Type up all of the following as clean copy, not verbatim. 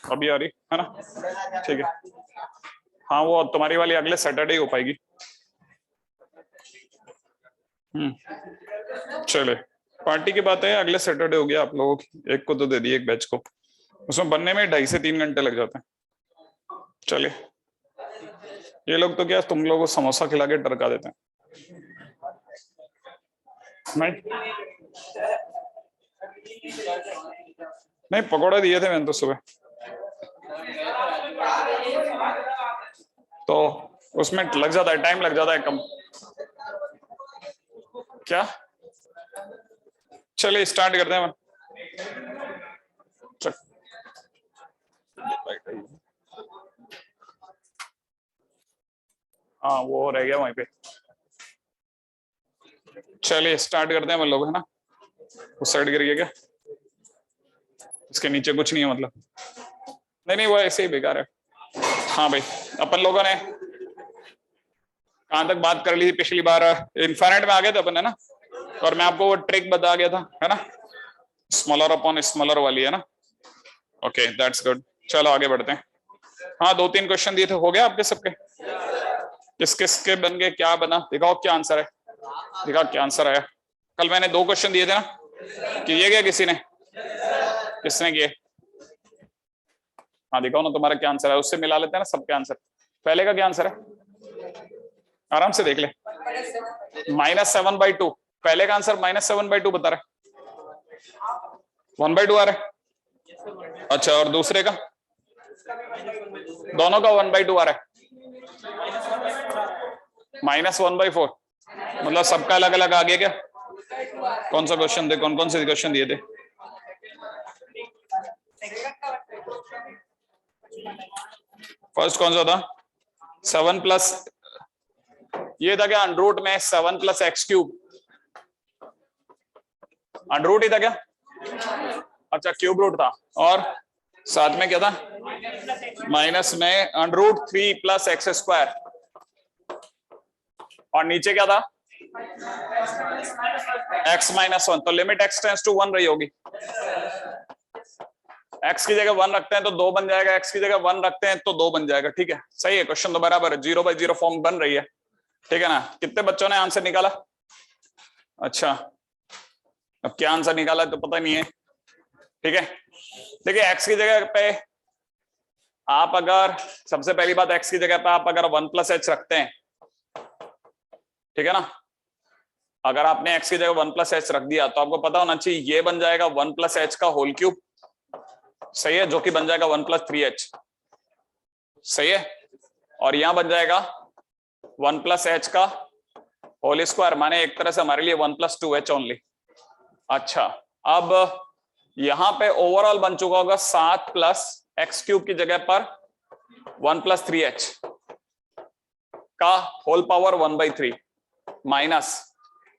अभी आ रही है ना? ठीक है। हाँ वो तुम्हारी वाली अगले सैटरडे ही हो पाएगी। चले, पार्टी की बात है अगले सैटरडे हो गया आप लोगों की, एक को तो दे दी एक बैच को, उसमें बनने में 2.5 से 3 घंटे लग जाते हैं। चलिए, ये लोग तो क्या तुम लोगों को समोसा खिला के टरका देते हैं। नहीं नहीं, पकौड़े दिए थे मैंने तो सुबह, तो उसमें लग जाता है, टाइम लग जाता है कम। क्या? चलिए स्टार्ट करते हैं। हाँ वो रह गया वहीं पे। चलिए स्टार्ट करते हैं हम लोग, है ना? उस साइड गिर गया क्या? इसके नीचे कुछ नहीं है मतलब? नहीं नहीं, वो ऐसे ही बेकार है। हाँ भाई, अपन लोगों ने कहां तक बात कर ली थी पिछली बार? इन्फाइनाइट में आ गए थे अपन, है ना? और मैं आपको वो ट्रिक बता गया था, है ना? स्मॉलर अपॉन स्मॉलर वाली, है ना? Okay that's good. चलो आगे बढ़ते हैं। हाँ 2-3 क्वेश्चन दिए थे, हो गया आपके सबके? किस किस के बन गए, क्या बना? दिखाओ क्या आंसर है, दिखाओ क्या आंसर आया। कल मैंने 2 क्वेश्चन दिए थे ना, किए गया किसी ने? किसने किए? हाँ दिखाओ ना तुम्हारा क्या आंसर है, उससे मिला लेते हैं ना सबके आंसर। पहले का क्या आंसर है? आराम से देख ले। -7/2। पहले का आंसर -7/2 बता रहा है, 1/2 आ रहा है। अच्छा, और दूसरे का? दोनों का 1/2 आ रहा है, -1/4। मतलब सबका अलग अलग आ गया क्या? कौन सा क्वेश्चन थे, कौन कौन से क्वेश्चन दिए थे? फर्स्ट कौन सा था? 7+, ये था क्या अंडरूट में 7 + x³ अंडरूट ही था क्या? अच्छा क्यूब रूट था, और साथ में क्या था? माइनस में √3 + x², और नीचे क्या था? x-1। तो लिमिट x टेंड्स टू 1 रही होगी। x की जगह 1 रखते हैं तो 2 बन जाएगा, x की जगह 1 रखते हैं तो 2 बन जाएगा। ठीक है, सही है, क्वेश्चन तो बराबर है, 0/0 फॉर्म बन रही है। ठीक है ना? कितने बच्चों ने आंसर निकाला? अच्छा, अब क्या आंसर निकाला तो पता नहीं है। ठीक है, देखिए x की जगह पे आप अगर, सबसे पहली बात, x की जगह पे आप अगर 1 + h रखते हैं, ठीक है ना? अगर आपने x की जगह 1 + h रख दिया तो आपको पता होना चाहिए ये बन जाएगा 1 + h का होल क्यूब, सही है, जो कि बन जाएगा 1 + 3h, सही है। और यहां बन जाएगा 1 + h का होल स्क्वायर, माने एक तरह से हमारे लिए 1 + 2h ओनली। अच्छा, अब यहां पे ओवरऑल बन चुका होगा 7 + x³ की जगह पर 1 + 3h का होल पावर 1/3 माइनस,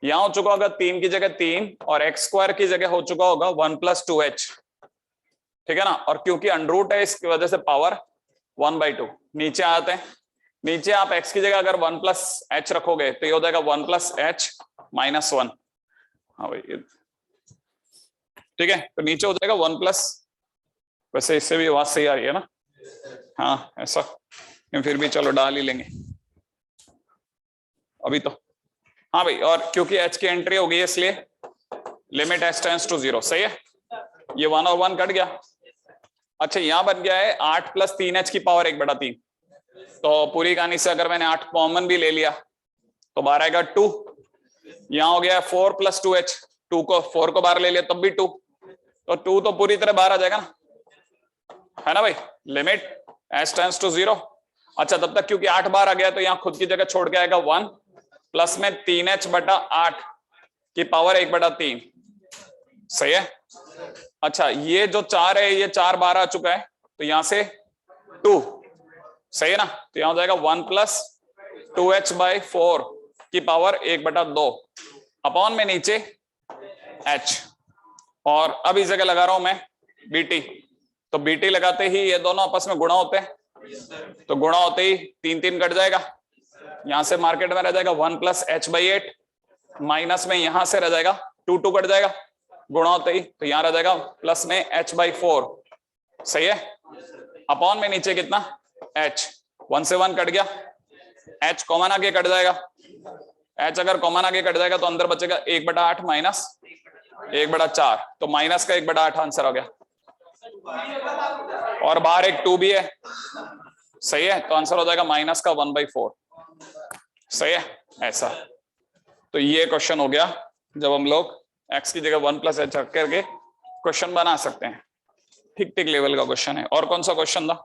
यहां हो चुका होगा 3 की जगह 3 और x² की जगह हो चुका होगा 1 + 2h। ठीक है ना? और क्योंकि अंडरूट है इसकी वजह से पावर 1/2। नीचे आते हैं, नीचे आप x की जगह अगर 1 + h रखोगे तो ये हो जाएगा 1 + h - 1। हाँ भाई, ठीक है, तो नीचे हो जाएगा 1+, वैसे इससे भी आवाज सही आ रही है ना? हाँ ऐसा, फिर भी चलो डाल ही लेंगे अभी तो। हाँ भाई, और क्योंकि h की एंट्री हो गई है इसलिए लिमिट h टेंड्स टू 0, सही है। ये 1 और 1 कट गया। अच्छा, यहां बन गया है 8 + 3h की पावर 1/3। तो पूरी कहानी से अगर मैंने 8 कॉमन भी ले लिया तो बाहर आएगा 2। यहां हो गया 4 + 2h, 4 को बाहर ले लिया तब भी 2, तो 2 तो पूरी तरह बाहर आ जाएगा ना, है ना भाई? Limit h tends to 0। अच्छा, तब तक क्योंकि 8 बार आ गया तो यहां खुद की जगह छोड़ के आएगा 1 प्लस में 3h/8 की पावर 1/3, सही है। अच्छा, ये जो 4 है ये 4 बार आ चुका है तो यहां से 2, सही है ना? तो यहां हो जाएगा 1 + 2h/4 की पावर 1/2 अपॉन में नीचे h, और अब इस जगह लगा रहा हूं मैं bt। तो bt लगाते ही ये दोनों आपस में गुणा होते हैं, तो गुणा होते ही 3 कट जाएगा, यहां से मार्केट में रह जाएगा 1 + h/8, माइनस में यहां से रह जाएगा 2 कट जाएगा गुणा होते ही, तो यहां रह जाएगा प्लस में h/4, सही है। अपॉन में नीचे कितना h, 1 से 1 कट गया, h कॉमन आगे कट जाएगा, h अगर कॉमन आगे कट जाएगा तो अंदर बचेगा 1/8 माइनस 1/4, तो माइनस का 1/8 आंसर हो गया, और बाहर एक 2 भी है, सही है, तो आंसर हो जाएगा माइनस का 1/4, सही है ऐसा। तो ये क्वेश्चन हो गया जब हम लोग x की जगह 1 + h रख करके क्वेश्चन बना सकते हैं, ठीक ठीक लेवल का क्वेश्चन है। और कौन सा क्वेश्चन था?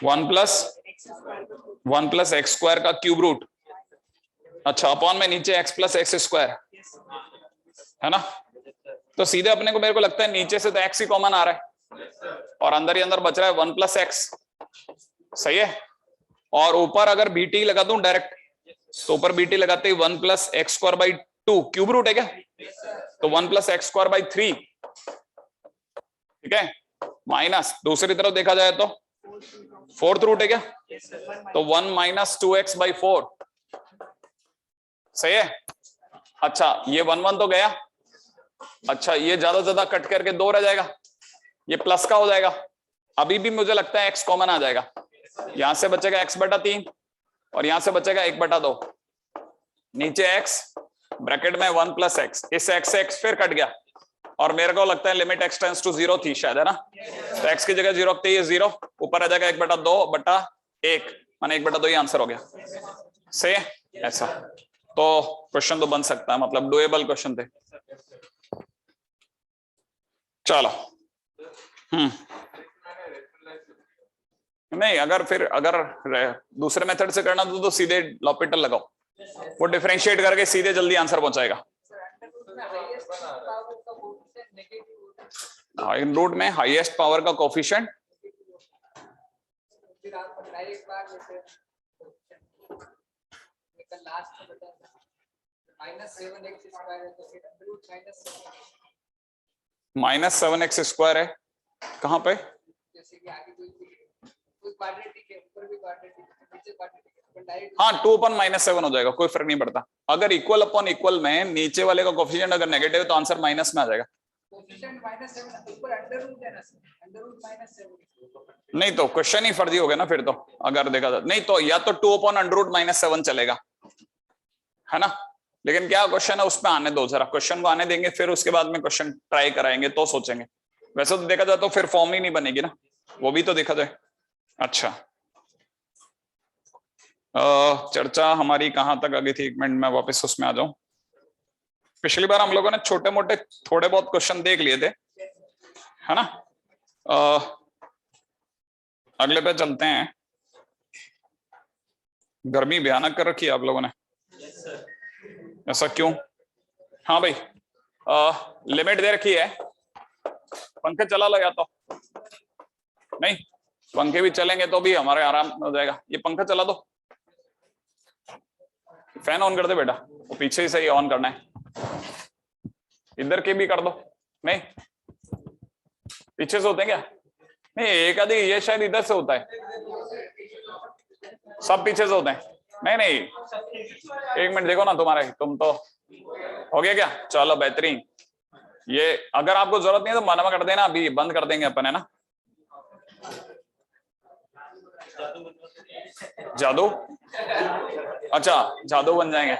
1 + x² का क्यूब रूट, अच्छा अपॉन में नीचे x + x² है ना, तो सीधे अपने को मेरे को लगता है नीचे से तो x ही कॉमन आ रहा है और अंदर ही अंदर बच रहा है 1 + x, सही है। और ऊपर अगर bt लगा दूं डायरेक्ट, तो ऊपर bt लगाते ही 1 + x² / 2 क्यूब रूट है क्या, तो 1 + x² / 3, ठीक है, माइनस दूसरी तरफ देखा जाए तो 4th रूट है क्या, तो 1 - 2x/4, सही है। अच्छा ये 1 1 तो गया, अच्छा ये ज्यादा कट करके 2 रह जाएगा, ये प्लस का हो जाएगा, अभी भी मुझे लगता है x कॉमन आ जाएगा, यहां से बचेगा x/3 और यहां से बचेगा 1/2, नीचे x ब्रैकेट में 1 + x, इस x से x फिर कट गया और मेरे को लगता है लिमिट x टेंड्स टू 0 थी शायद, है ना, तो x की जगह 0 रखते ही 0, ऊपर आ जाएगा 1/2/1, माने 1/2 ही आंसर हो गया, सही है ऐसा। तो क्वेश्चन तो बन सकता है, मतलब डुएबल क्वेश्चन थे। चलो नहीं, अगर दूसरे मेथड से करना तो सीधे लॉपिटल लगाओ, वो डिफरेंशिएट करके सीधे जल्दी आंसर पहुंचाएगा। इन रूट में हाईएस्ट पावर का कोफिशिएंट -7x² है, कहां पे, हाँ 2/-7 हो जाएगा, कोई फर्क नहीं पड़ता। अगर इक्वल अपॉन इक्वल में नीचे वाले का कोफिशिएंट अगर नेगेटिव है तो आंसर माइनस में आ जाएगा। नहीं तो क्वेश्चन ही फर्जी हो गया ना फिर तो, अगर देखा जाए नहीं तो या तो 2/√-7 चलेगा, है ना, लेकिन क्या क्वेश्चन है उसमें आने दो जरा, क्वेश्चन को आने देंगे फिर उसके बाद में क्वेश्चन ट्राई कराएंगे तो सोचेंगे, वैसे तो देखा जाए तो फिर फॉर्म ही नहीं बनेगी ना, वो भी तो देखा जाए। अच्छा चर्चा हमारी कहां तक आ गई थी, 1 मिनट में वापस उसमें आ जाऊं। पिछली बार हम लोगों ने छोटे मोटे थोड़े बहुत क्वेश्चन देख लिए थे, है ना, अगले पे चलते हैं। गर्मी भयानक कर रखी है आप लोगों ने, ऐसा क्यों? हाँ भाई लिमिट दे रखी है, पंखे चला लो, या तो नहीं पंखे भी चलेंगे तो भी हमारे आराम हो जाएगा, ये पंखा चला दो, फैन ऑन कर दे बेटा, वो पीछे ही सही ऑन करना है, इधर के भी कर दो, नहीं पीछे से होते हैं क्या, नहीं एक आधी ये शायद इधर से होता है, सब पीछे से होते हैं, नहीं 1 मिनट देखो ना, तुम्हारे तुम तो हो गया क्या, चलो बेहतरीन, ये अगर आपको जरूरत नहीं है तो मना कर देना, अभी बंद कर देंगे अपन, है ना। जादू, अच्छा जादू बन जाएंगे,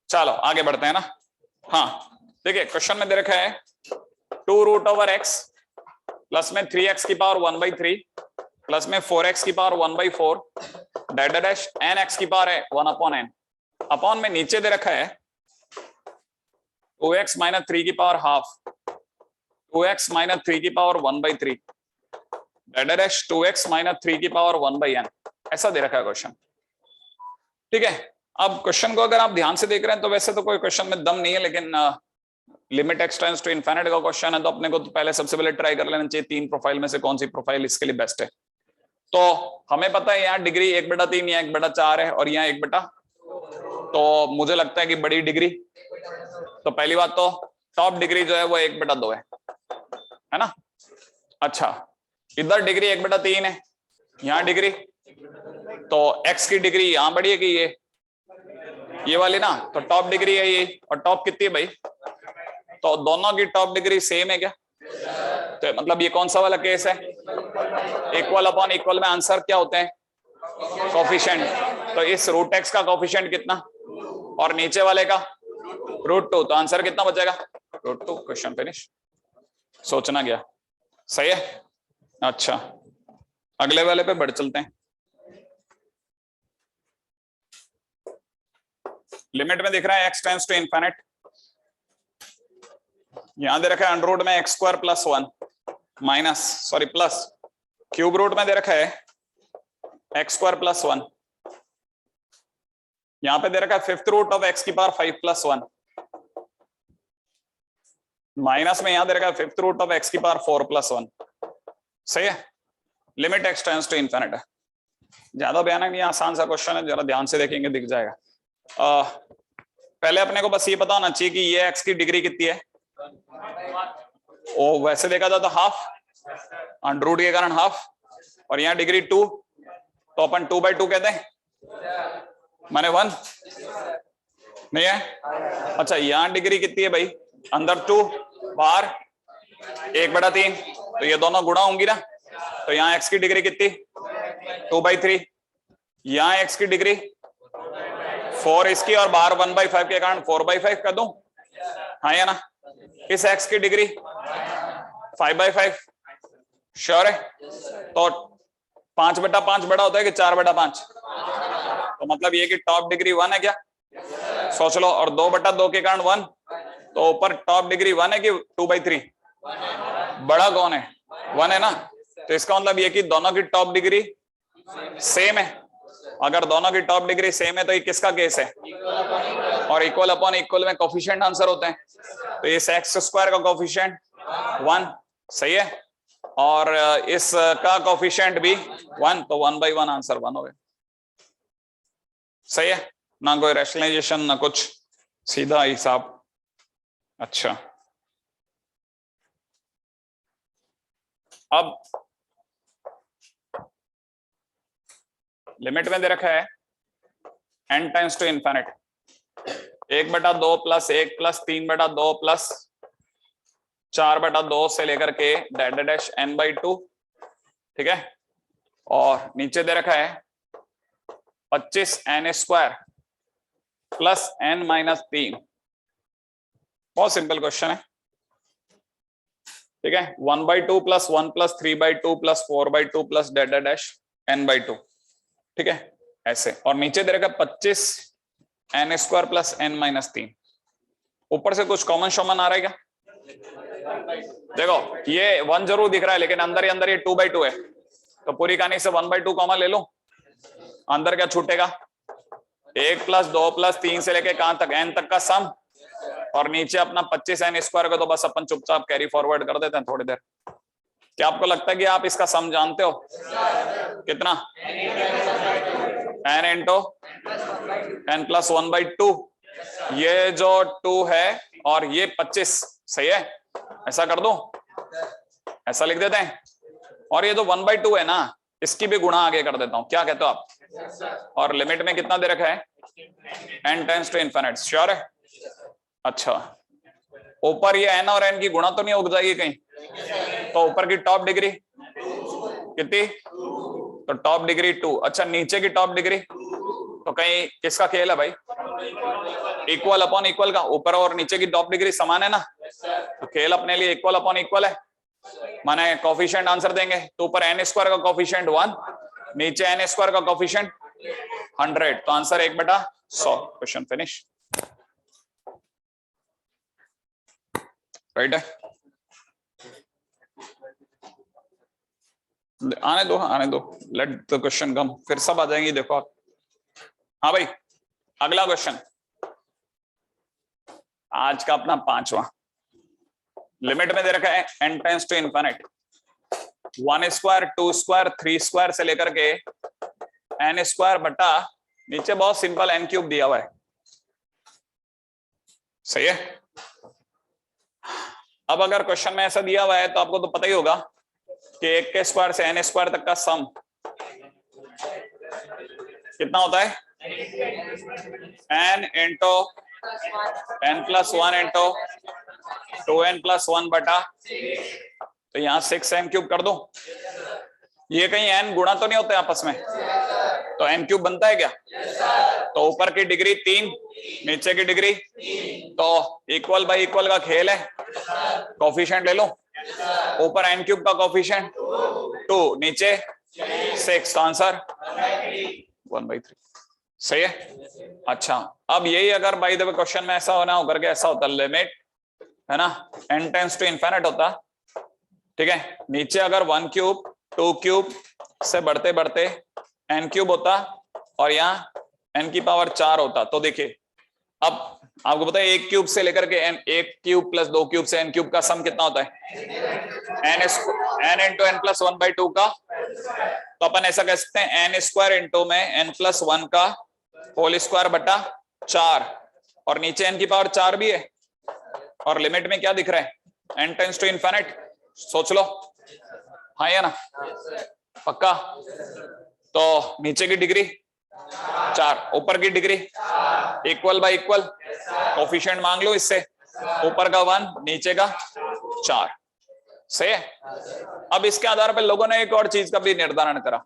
चलो आगे बढ़ते हैं ना। हाँ देखिए क्वेश्चन में दे रखा है 2√x प्लस में 3x की पावर 1/3 प्लस में 4x की पावर 1/4 डेटा डैश nx की पावर है 1/n, अपॉन में नीचे दे रखा है 2x - 3 की पावर हाफ, 2x - 3 की पावर 1/3 डेटा डैश 2x - 3 की पावर 1/n, ऐसा दे रखा है क्वेश्चन, ठीक है। अब क्वेश्चन को अगर आप ध्यान से देख रहे हैं तो वैसे तो कोई क्वेश्चन में दम नहीं है, लेकिन limit x tends to infinite का क्वेश्चन है तो अपने को तो पहले सबसे पहले ट्राई कर लेना चाहिए 3 प्रोफाइल में से कौन सी प्रोफाइल इसके लिए बेस्ट है। तो हमें पता है यहाँ डिग्री 1/3 या 1/4 है और यहाँ 1/, तो मुझे लगता है कि बड़ी डिग्री, तो पहली बात तो टॉप डिग्री जो है वो 1/2 है ना। अच्छा इधर डिग्री 1/3 है, यहाँ डिग्री, तो x की डिग्री यहाँ बड़ी है कि ये वाली ना, तो टॉप डिग्री है ये, और टॉप कितनी है भाई? तो दोनों की टॉप डिग्री सेम है क्या? तो मतलब ये कौन सा वाला केस है? इक्वल अपॉन इक्वल में आंसर क्या होते हैं? कोफिशिएंट। तो इस रूट एक्स का कोफिशिएंट कितना और नीचे वाले का √2, तो आंसर कितना बचेगा? √2। Question finish. सोचना गया। सही है। अच्छा, अगले वाले पे बढ़ चलते हैं। लिमिट में दिख रहा है x टेंड्स टू इनफिनिट, यहां दे रखा है अंडर रूट में x² + 1 minus sorry plus cube root में दे रखा है x² + 1, यहां पे दे रखा है 5th root of x⁵ + 1 minus में यहां दे रखा है 5th रूट ऑफ x⁴ + 1। सही है। Limit x tends to infinite है। ज्यादा भयानक नहीं, आसान सा क्वेश्चन है, जरा ध्यान से देखेंगे दिख जाएगा। पहले अपने को बस ये पता होना चाहिए कि ये x की डिग्री कितनी है। ओ वैसे देखा जाए तो हाफ, अंडर रूट के कारण हाफ, और यहाँ डिग्री 2, तो अपन 2/2 कहते हैं, माने 1 नहीं है। अच्छा, यहाँ डिग्री कितनी है भाई? अंदर 2 बाहर 1/3, तो ये दोनों गुणा होंगी ना, तो यहाँ x की डिग्री कितनी? 2/3। यहाँ x की डिग्री 4 इसकी, और बाहर 1/5 के कारण 4/5 कर दूं, हाँ या ना? इस x की डिग्री 5/5, श्योर है? तो 5/5 बड़ा होता है कि 4/5? तो मतलब ये कि टॉप डिग्री 1 है क्या? सोच लो। और 2/2 के कारण 1, तो ऊपर टॉप डिग्री 1 है कि 2/3? बड़ा कौन है? 1 है ना। तो इसका मतलब ये कि दोनों की टॉप डिग्री सेम है। अगर दोनों की टॉप डिग्री सेम है तो ये किसका केस है? और इक्वल अपॉन इक्वल में कोफिशिएंट आंसर होते हैं, तो इस x² का कोफिशिएंट 1, सही है, और इस का कोफिशिएंट भी 1, तो 1/1 आंसर 1 हो गया। सही है ना, कोई रैशनलाइजेशन ना कुछ, सीधा हिसाब। अच्छा, अब लिमिट में दे रखा है n टेंड्स टू इनफिनिट 1/2 + 1 + 3/2 + 4/2 से लेकर के n/2, ठीक है। और नीचे दे रखा है 25n² + n-3। बहुत सिंपल क्वेश्चन है, ठीक है। 1/2 + 1 + 3/2 + 4/2 + n/2, ठीक है, ऐसे। और नीचे दे रखा 25n² + n-3। ऊपर से कुछ कॉमन शॉमन आ रहा है क्या? देखो ये 1 जरूर दिख रहा है, लेकिन अंदर ही अंदर ये 2/2 है, तो पूरी कहानी से 1/2 कॉमन ले लो। अंदर क्या छूटेगा? 1 + 2 + 3 से लेके कहां तक? n तक का सम, और नीचे अपना 25n² को तो बस अपन चुपचाप कैरी फॉरवर्ड कर देते हैं थोड़ी देर। क्या आपको लगता है कि आप इसका सम जानते हो? कितना? n × n + 1/2, ये जो 2 है और ये 25, सही है। ऐसा कर दो, ऐसा लिख देते हैं, और ये जो 1/2 है ना, इसकी भी गुणा आगे कर देता हूं, क्या कहते हो आप? और लिमिट में कितना दे रखा है? n tends to infinite, sure है? अच्छा, ऊपर ये n और n की गुणा तो नहीं उग जाएगी कहीं? तो ऊपर की टॉप डिग्री कितनी? तो टॉप डिग्री 2। अच्छा, नीचे की टॉप डिग्री तो कहीं किसका खेल है भाई? इक्वल अपॉन इक्वल का। ऊपर और नीचे की टॉप डिग्री समान है ना, तो खेल अपने लिए इक्वल अपॉन इक्वल है, माने कोफिशिएंट आंसर देंगे। तो ऊपर n² का कोफिशिएंट 1, नीचे n² का कोफिशिएंट 100, तो आंसर 1/100। Question finish. राइट है? आने दो, लेट द क्वेश्चन कम, फिर सब आ जाएंगी, देखो आप। हाँ भाई, अगला क्वेश्चन आज का अपना 5वां। लिमिट में दे रखा है n टेंड्स टू इनफिनिट 1², 2², 3² से लेकर के n² बटा नीचे बहुत सिंपल n³ दिया हुआ है, सही है। अब अगर क्वेश्चन में ऐसा दिया हुआ है तो आपको तो पता ही होगा कि 1 के स्क्वायर से n² तक का सम कितना होता है? n into n+1 into 2n+1 बटा, तो यहाँ 6n³ कर दो। ये कहीं n गुणा तो नहीं होते आपस में, तो n³ बनता है क्या? तो ऊपर की डिग्री 3, नीचे की डिग्री, तो इक्वल बाय इक्वल का खेल है, कोफिशिएंट ले लो। ऊपर n³ का कोफिशिएंट 2, नीचे 6, तो आंसर 1/3। सही है। अच्छा, अब यही अगर बाय द वे क्वेश्चन में ऐसा होना होकर के ऐसा होता, लिमिट है ना n टेंड्स टू इनफिनिट होता, ठीक है, नीचे अगर 1³ 2³ से बढ़ते बढ़ते n³ होता और यहाँ n की पावर 4 होता, तो देखिए अब आपको पता है 1³ से लेकर के n, 1³ + 2³ से n³ का सम कितना होता है? n इंटू n+1/2 का, तो अपन ऐसा कह सकते हैं n² इंटू में n+1 का होल स्क्वायर बटा 4, और नीचे n की पावर 4 भी है, और लिमिट में क्या दिख रहा है? n tends to infinite. सोच लो, हाँ या ना? पक्का? तो नीचे की डिग्री 4, ऊपर की degree equal y equal, coefficient मांग लो इससे, ऊपर का 1 नीचे का 4। सही है। अब इसके आधार पर लोगों ने एक और चीज का भी निर्धारण करा,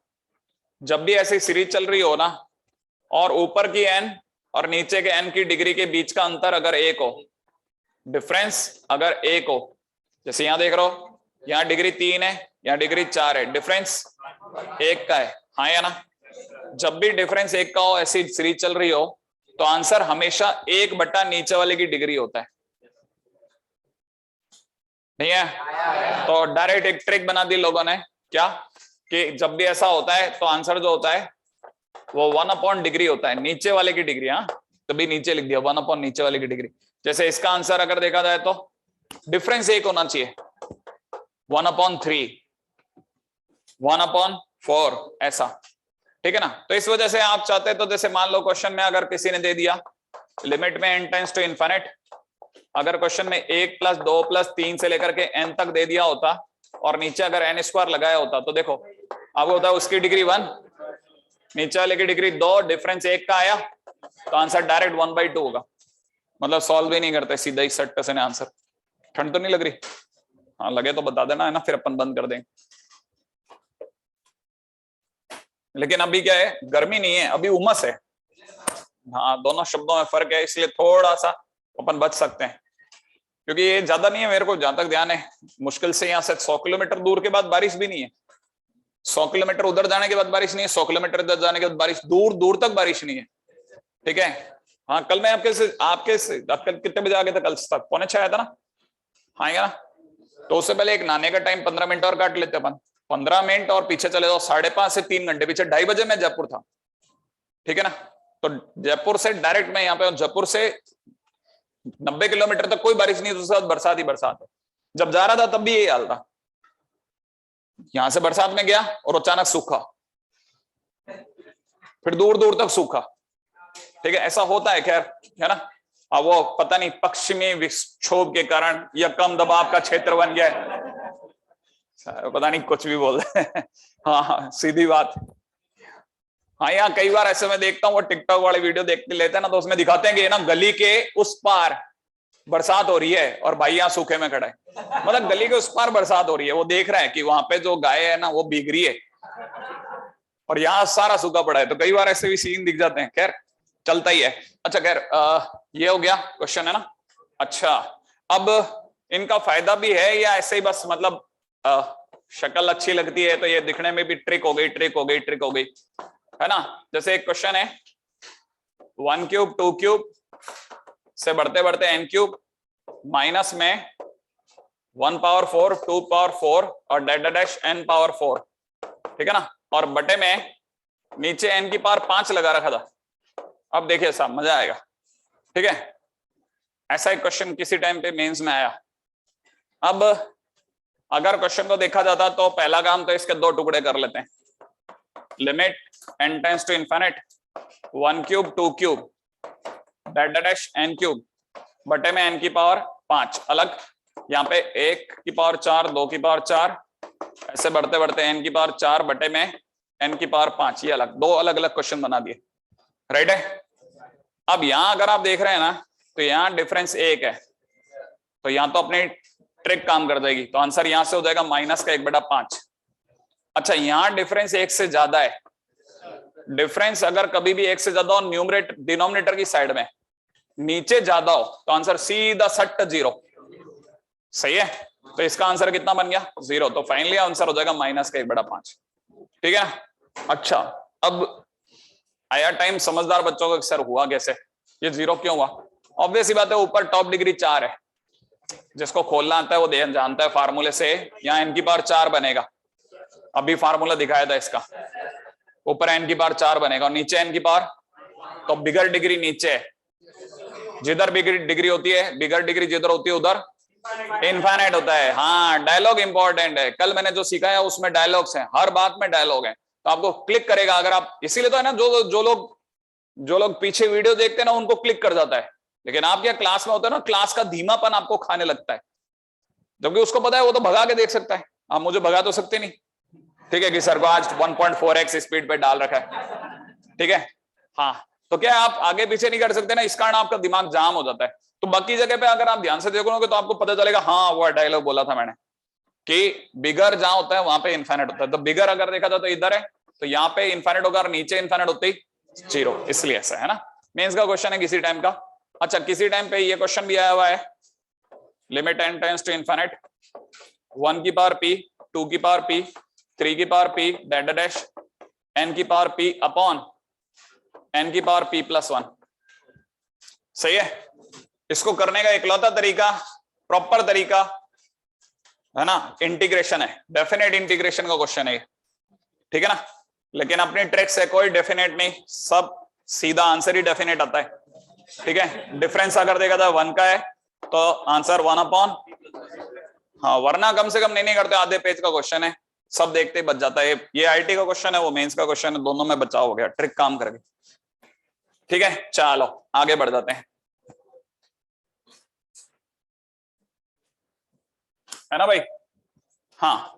जब भी ऐसी सीरीज चल रही हो ना और ऊपर की n और नीचे के n की डिग्री के बीच का अंतर अगर 1 हो, डिफरेंस अगर 1 हो, जैसे यहां देख रहे हो, यहाँ डिग्री 3 है, यहाँ डिग्री 4 है, डिफरेंस 1 का है, हाँ या ना? जब भी डिफरेंस 1 का हो, ऐसी सीरीज चल रही हो, तो आंसर हमेशा 1 बटा नीचे वाले की डिग्री होता है, नहीं है? तो डायरेक्ट एक ट्रिक बना दी लोगों ने, क्या कि जब भी ऐसा होता है तो आंसर जो होता है वो 1 डिग्री होता है, नीचे वाले की डिग्री। हाँ, तभी नीचे लिख दिया 1 नीचे वाले की डिग्री। जैसे इसका आंसर अगर देखा जाए तो डिफरेंस 1 होना चाहिए, 1/3, 1/4 ऐसा, ठीक है ना? तो इस वजह से आप चाहते तो जैसे मान लो क्वेश्चन में अगर किसी ने दे दिया लिमिट में n टेंड्स टू इनफिनिट, अगर क्वेश्चन में 1 + 2 + 3 से लेकर के n तक दे दिया होता और नीचे अगर n² लगाया होता, तो देखो अब होता है उसकी डिग्री 1, नीचे वाले की डिग्री 2, डिफरेंस 1 का आया, तो आंसर डायरेक्ट 1/2 होगा। मतलब सॉल्व भी नहीं करते, सीधा ही सट से आंसर। ठंड तो नहीं लग रही? हाँ लगे तो बता देना, है ना, फिर अपन बंद कर देंगे। लेकिन अभी क्या है, गर्मी नहीं है, अभी उमस है। हाँ, दोनों शब्दों में फर्क है, इसलिए थोड़ा सा अपन बच सकते हैं, क्योंकि ये ज्यादा नहीं है, मेरे को जहां तक ध्यान है मुश्किल से यहाँ से 100 किलोमीटर दूर के बाद बारिश भी नहीं है, 100 किलोमीटर उधर जाने के बाद बारिश नहीं है, 100 किलोमीटर इधर जाने के बाद बारिश, दूर दूर तक बारिश नहीं है, ठीक है। हाँ, कल मैं आपके कितने बजे आ गए थे? कल तक 5:45 आया था ना? हाँ ना? तो उससे पहले एक नहाने का टाइम 15 मिनट और काट लेते अपन, 15 मिनट और पीछे चले जाओ 5:30 से 3 घंटे पीछे, 2:30 बजे मैं जयपुर था, ठीक है ना? तो जयपुर से डायरेक्ट मैं यहाँ पे, जयपुर से 90 किलोमीटर तक कोई बारिश नहीं, उसके बाद बरसात ही बरसात है। जब जा रहा था तब भी यही हाल था, यहां से बरसात में गया और अचानक सूखा, फिर दूर दूर तक सूखा, ठीक है, ऐसा होता है, खैर, है ना? अब वो पता नहीं पश्चिमी विक्षोभ के कारण या कम दबाव का क्षेत्र बन गया है, पता नहीं कुछ भी बोल रहे हैं। हाँ, सीधी बात। हाँ, यहाँ कई बार ऐसे मैं देखता हूँ, वो टिकटॉक वाले वीडियो देखते लेते हैं ना, तो उसमें दिखाते हैं कि ना गली के उस पार बरसात हो रही है और भाई यहाँ सूखे में खड़ा है, मतलब गली के उस पार बरसात हो रही है, वो देख रहा है कि वहां पे जो गाय है ना वो भीग रही है और यहाँ सारा सूखा पड़ा है, तो कई बार ऐसे भी सीन दिख जाते हैं। खैर, चलता ही है। अच्छा, खैर, ये हो गया क्वेश्चन, है ना? अच्छा, अब इनका फायदा भी है या ऐसे ही बस मतलब शक्ल अच्छी लगती है तो ये दिखने में भी ट्रिक हो गई, ट्रिक हो गई, ट्रिक हो गई, है ना? जैसे एक क्वेश्चन है 1³ 2³ से बढ़ते बढ़ते n³ माइनस में 1/4 2/4 और डैश n/4, ठीक है ना? और बटे में नीचे n की पावर 5 लगा रखा था। अब देखिए साहब, मजा आएगा, ठीक है? ऐसा एक क्वेश्चन किसी टाइम पे मेंस में आया। अब अगर क्वेश्चन को देखा जाता तो पहला काम तो इसके 2 टुकड़े कर लेते हैं, limit n tends to infinite 1³ 2³ dash n³ बटे में n की पावर 5 अलग, यहाँ पे 1 की पावर 4 2 की पावर 4, ऐसे बढ़ते बढ़ते n की पावर 4 बटे में n की पावर 5, ये अलग, 2 अलग अलग क्वेश्चन बना दिए, राइट है। अब यहां अगर आप देख रहे हैं ना, तो यहां डिफरेंस 1 है, तो यहां तो अपनी ट्रिक काम कर जाएगी, तो आंसर यहां से हो जाएगा -1/5। अच्छा, यहां डिफरेंस 1 से ज्यादा है, डिफरेंस अगर कभी भी 1 से ज्यादा हो न्यूमरेटर डिनोमिनेटर की साइड में, नीचे ज्यादा हो, तो आंसर सीधा सट 0। सही है, तो इसका आंसर कितना बन गया 0, तो फाइनली आंसर हो जाएगा -1/5। ठीक है। अच्छा, अब आया टाइम समझदार बच्चों को, सर हुआ कैसे, ये 0 क्यों हुआ। ऑब्वियस ही बात है, ऊपर टॉप डिग्री 4 है, जिसको खोलना आता है वो जानता है फार्मूले से, यहाँ n की पावर 4 बनेगा, अभी फार्मूला दिखाया था इसका, ऊपर n की पावर 4 बनेगा और नीचे n की पावर, तो बिगर डिग्री नीचे है, जिधर बिगर डिग्री होती है, बिगर डिग्री जिधर होती है उधर इनफाइनाइट होता है। हाँ, डायलॉग इंपॉर्टेंट है, कल मैंने जो सीखा है उसमें डायलॉग्स हैं, हर बात में डायलॉग है, तो आपको क्लिक करेगा अगर आप, इसीलिए तो है ना, जो लोग पीछे वीडियो देखते हैं ना उनको क्लिक कर जाता है, लेकिन आप क्या क्लास में होता है ना, क्लास का धीमापन आपको खाने लगता है, जबकि उसको पता है वो तो भगा के देख सकता है, आप मुझे भगा तो सकते नहीं। ठीक है, कि सर को आज 1.4x स्पीड पे डाल रखा है, ठीक है। हाँ, तो क्या आप आगे पीछे नहीं कर सकते ना, इस कारण आपका दिमाग जाम हो जाता है। तो बाकी जगह पे अगर आप ध्यान से देखोगे तो आपको पता चलेगा, हाँ वो डायलॉग बोला था मैंने कि बिगर जहां होता है वहां पे इनफाइनाइट होता है, तो बिगर अगर देखा जाए तो इधर है, तो यहाँ पे इनफाइनाइट होगा और नीचे इनफाइनाइट होते ही 0, इसलिए ऐसा है ना। मेंस का क्वेश्चन है किसी टाइम का। अच्छा, किसी टाइम पे ये क्वेश्चन भी आया हुआ है, limit n tends to infinite 1 की पावर p, 2 की पावर p, 3 की power p dash dash n की पावर p अपॉन n की पावर p + 1। सही है, इसको करने का इकलौता तरीका, प्रॉपर तरीका है ना, इंटीग्रेशन है, डेफिनेट इंटीग्रेशन का क्वेश्चन है, ठीक है ना। लेकिन अपनी ट्रिक से कोई डेफिनेट नहीं, सब सीधा आंसर ही डेफिनेट आता है, ठीक है। डिफरेंस अगर देखा था 1 का है तो आंसर 1 अपॉन, हाँ, वरना कम से कम नहीं करते, आधे पेज का क्वेश्चन है, सब देखते ही बच जाता है। ये आईटी का क्वेश्चन है, वो मेंस का क्वेश्चन है, दोनों में बचाव हो गया, ट्रिक काम कर गई। ठीक है, चलो आगे बढ़ जाते हैं, है ना भाई। हाँ,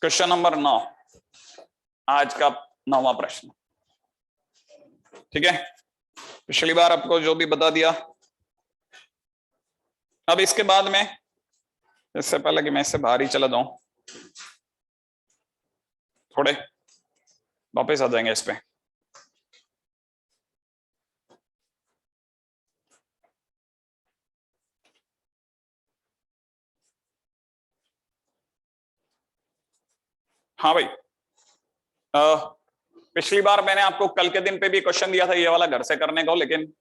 क्वेश्चन नंबर 9, आज का 9वां प्रश्न। ठीक है, पिछली बार आपको जो भी बता दिया, अब इसके बाद में, इससे पहले कि मैं इससे बाहर ही चला जाऊं, थोड़े वापस आ जाएंगे इस पे। हाँ भाई, पिछली बार मैंने आपको कल के दिन पे भी क्वेश्चन दिया था ये वाला घर से करने को, लेकिन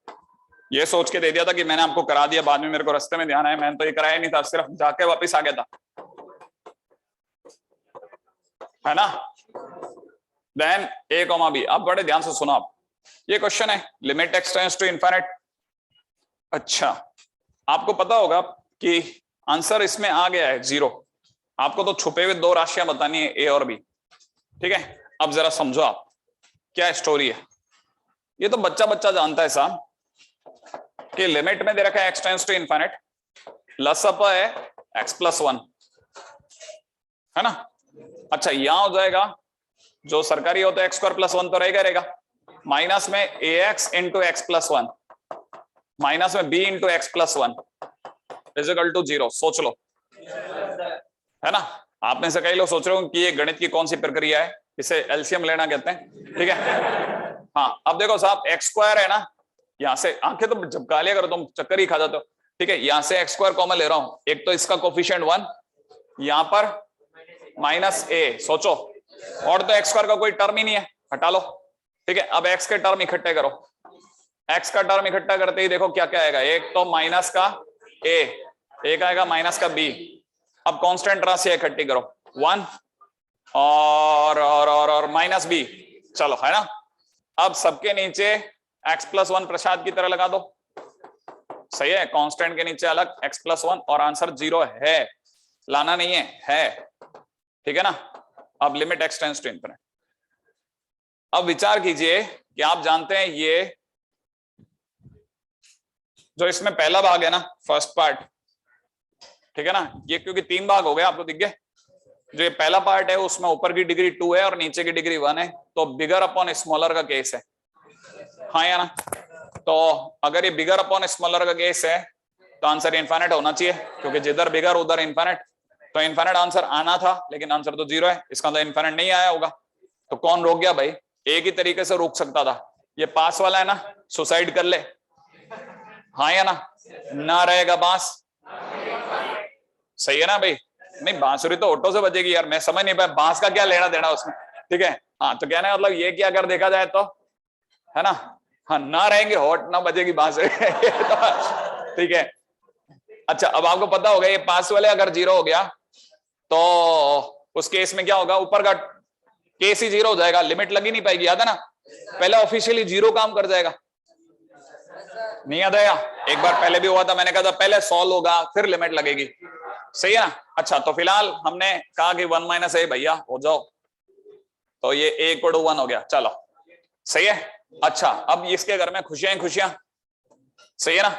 ये सोच के दे दिया था कि मैंने आपको करा दिया, बाद में मेरे को रास्ते में ध्यान आया, मैंने तो ये कराया नहीं था, सिर्फ जाके वापस आ गया था, है ना। देन a, b, आप बड़े ध्यान से सुनो, आप ये क्वेश्चन है limit x tends to infinite. अच्छा, आपको पता होगा कि आंसर इसमें आ गया है 0, आपको तो छुपे हुए 2 राशियां बतानी है a और b, ठीक है। अब जरा समझो आप क्या स्टोरी है, ये तो बच्चा बच्चा जानता है साहब कि लिमिट में दे रखा है x टेंड्स टू इनफिनिट, लस अप है x + 1, है ना। अच्छा, यहां हो जाएगा, जो सरकारी होता है x² + 1 तो रहेगा, माइनस में ax × x + 1 माइनस में b × x + 1 = 0। सोच लो, है ना। आप में से कई लोग सोच रहे हो कि ये गणित की कौन सी प्रक्रिया है, इसे एलसीएम लेना कहते हैं, ठीक है। हाँ, अब देखो साहब, x² है ना, यहां से आंखें तो झपका लिया करो, तुम चक्कर ही खा जाते हो, ठीक है। यहां से x² कॉमन ले रहा हूं, एक तो इसका कोफिशिएंट 1, यहां पर -a, सोचो, और तो x² का कोई टर्म ही नहीं है, हटा लो, ठीक है। अब x के टर्म इकट्ठे करो, x का टर्म इकट्ठा करते ही देखो क्या क्या आएगा, एक तो माइनस का a, एक आएगा माइनस का b, अब कांस्टेंट राशि इकट्ठी करो, 1 और -b, चलो, है ना। अब सबके नीचे x + 1 प्रसाद की तरह लगा दो, सही है, कांस्टेंट के नीचे अलग x + 1 और आंसर 0 है, लाना नहीं है, ठीक है ना। अब limit x tends to infinite, अब विचार कीजिए कि आप जानते हैं ये जो इसमें पहला भाग है ना, फर्स्ट पार्ट, ठीक है ना, ये क्योंकि 3 भाग हो गए, आपको दिख गए, जो ये पहला पार्ट है उसमें ऊपर की डिग्री 2 है और नीचे की डिग्री 1 है, तो बिगर अपॉन स्मॉलर का केस है, हाँ या ना? तो अगर ये बिगर अपॉन स्मॉलर का केस है तो आंसर इनफाइनाइट होना चाहिए, क्योंकि जिधर बिगर उधर इनफाइनाइट, तो इनफाइनाइट आंसर आना था, लेकिन आंसर तो 0 है, इसका मतलब इनफाइनाइट नहीं आया होगा। तो कौन रोक गया भाई? एक ही तरीके से रोक सकता था, ये पास वाला है ना, सुसाइड कर ले, हाँ या ना रहेगा बांस, सही है ना भाई? नहीं, बांसुरी तो ऑटो से बजेगी यार, मैं समझ नहीं पाया बांस का क्या लेना देना उसमें, ठीक है। हाँ, तो कहना मतलब ये कि अगर देखा जाए तो, है ना, हाँ ना रहेंगे हॉट, ना बजेगी बांसुरी तो ठीक है। अच्छा, अब आपको पता होगा ये पास वाले अगर 0 हो गया तो उस केस में क्या होगा, ऊपर का केस ही 0 हो जाएगा, लिमिट लगी नहीं पाएगी, याद है ना? पहले ऑफिशियली 0 काम कर जाएगा, नहीं याद आया? एक बार पहले भी हुआ था, मैंने कहा था पहले सॉल्व होगा फिर लिमिट लगेगी, सही है ना? अच्छा, तो फिलहाल हमने कहा कि 1 माइनस ए भैया हो जाओ, तो ये ए इक्वल टू 1 हो गया, चलो सही है। अच्छा, अब इसके घर में खुशियां ही खुशियां, सही है ना?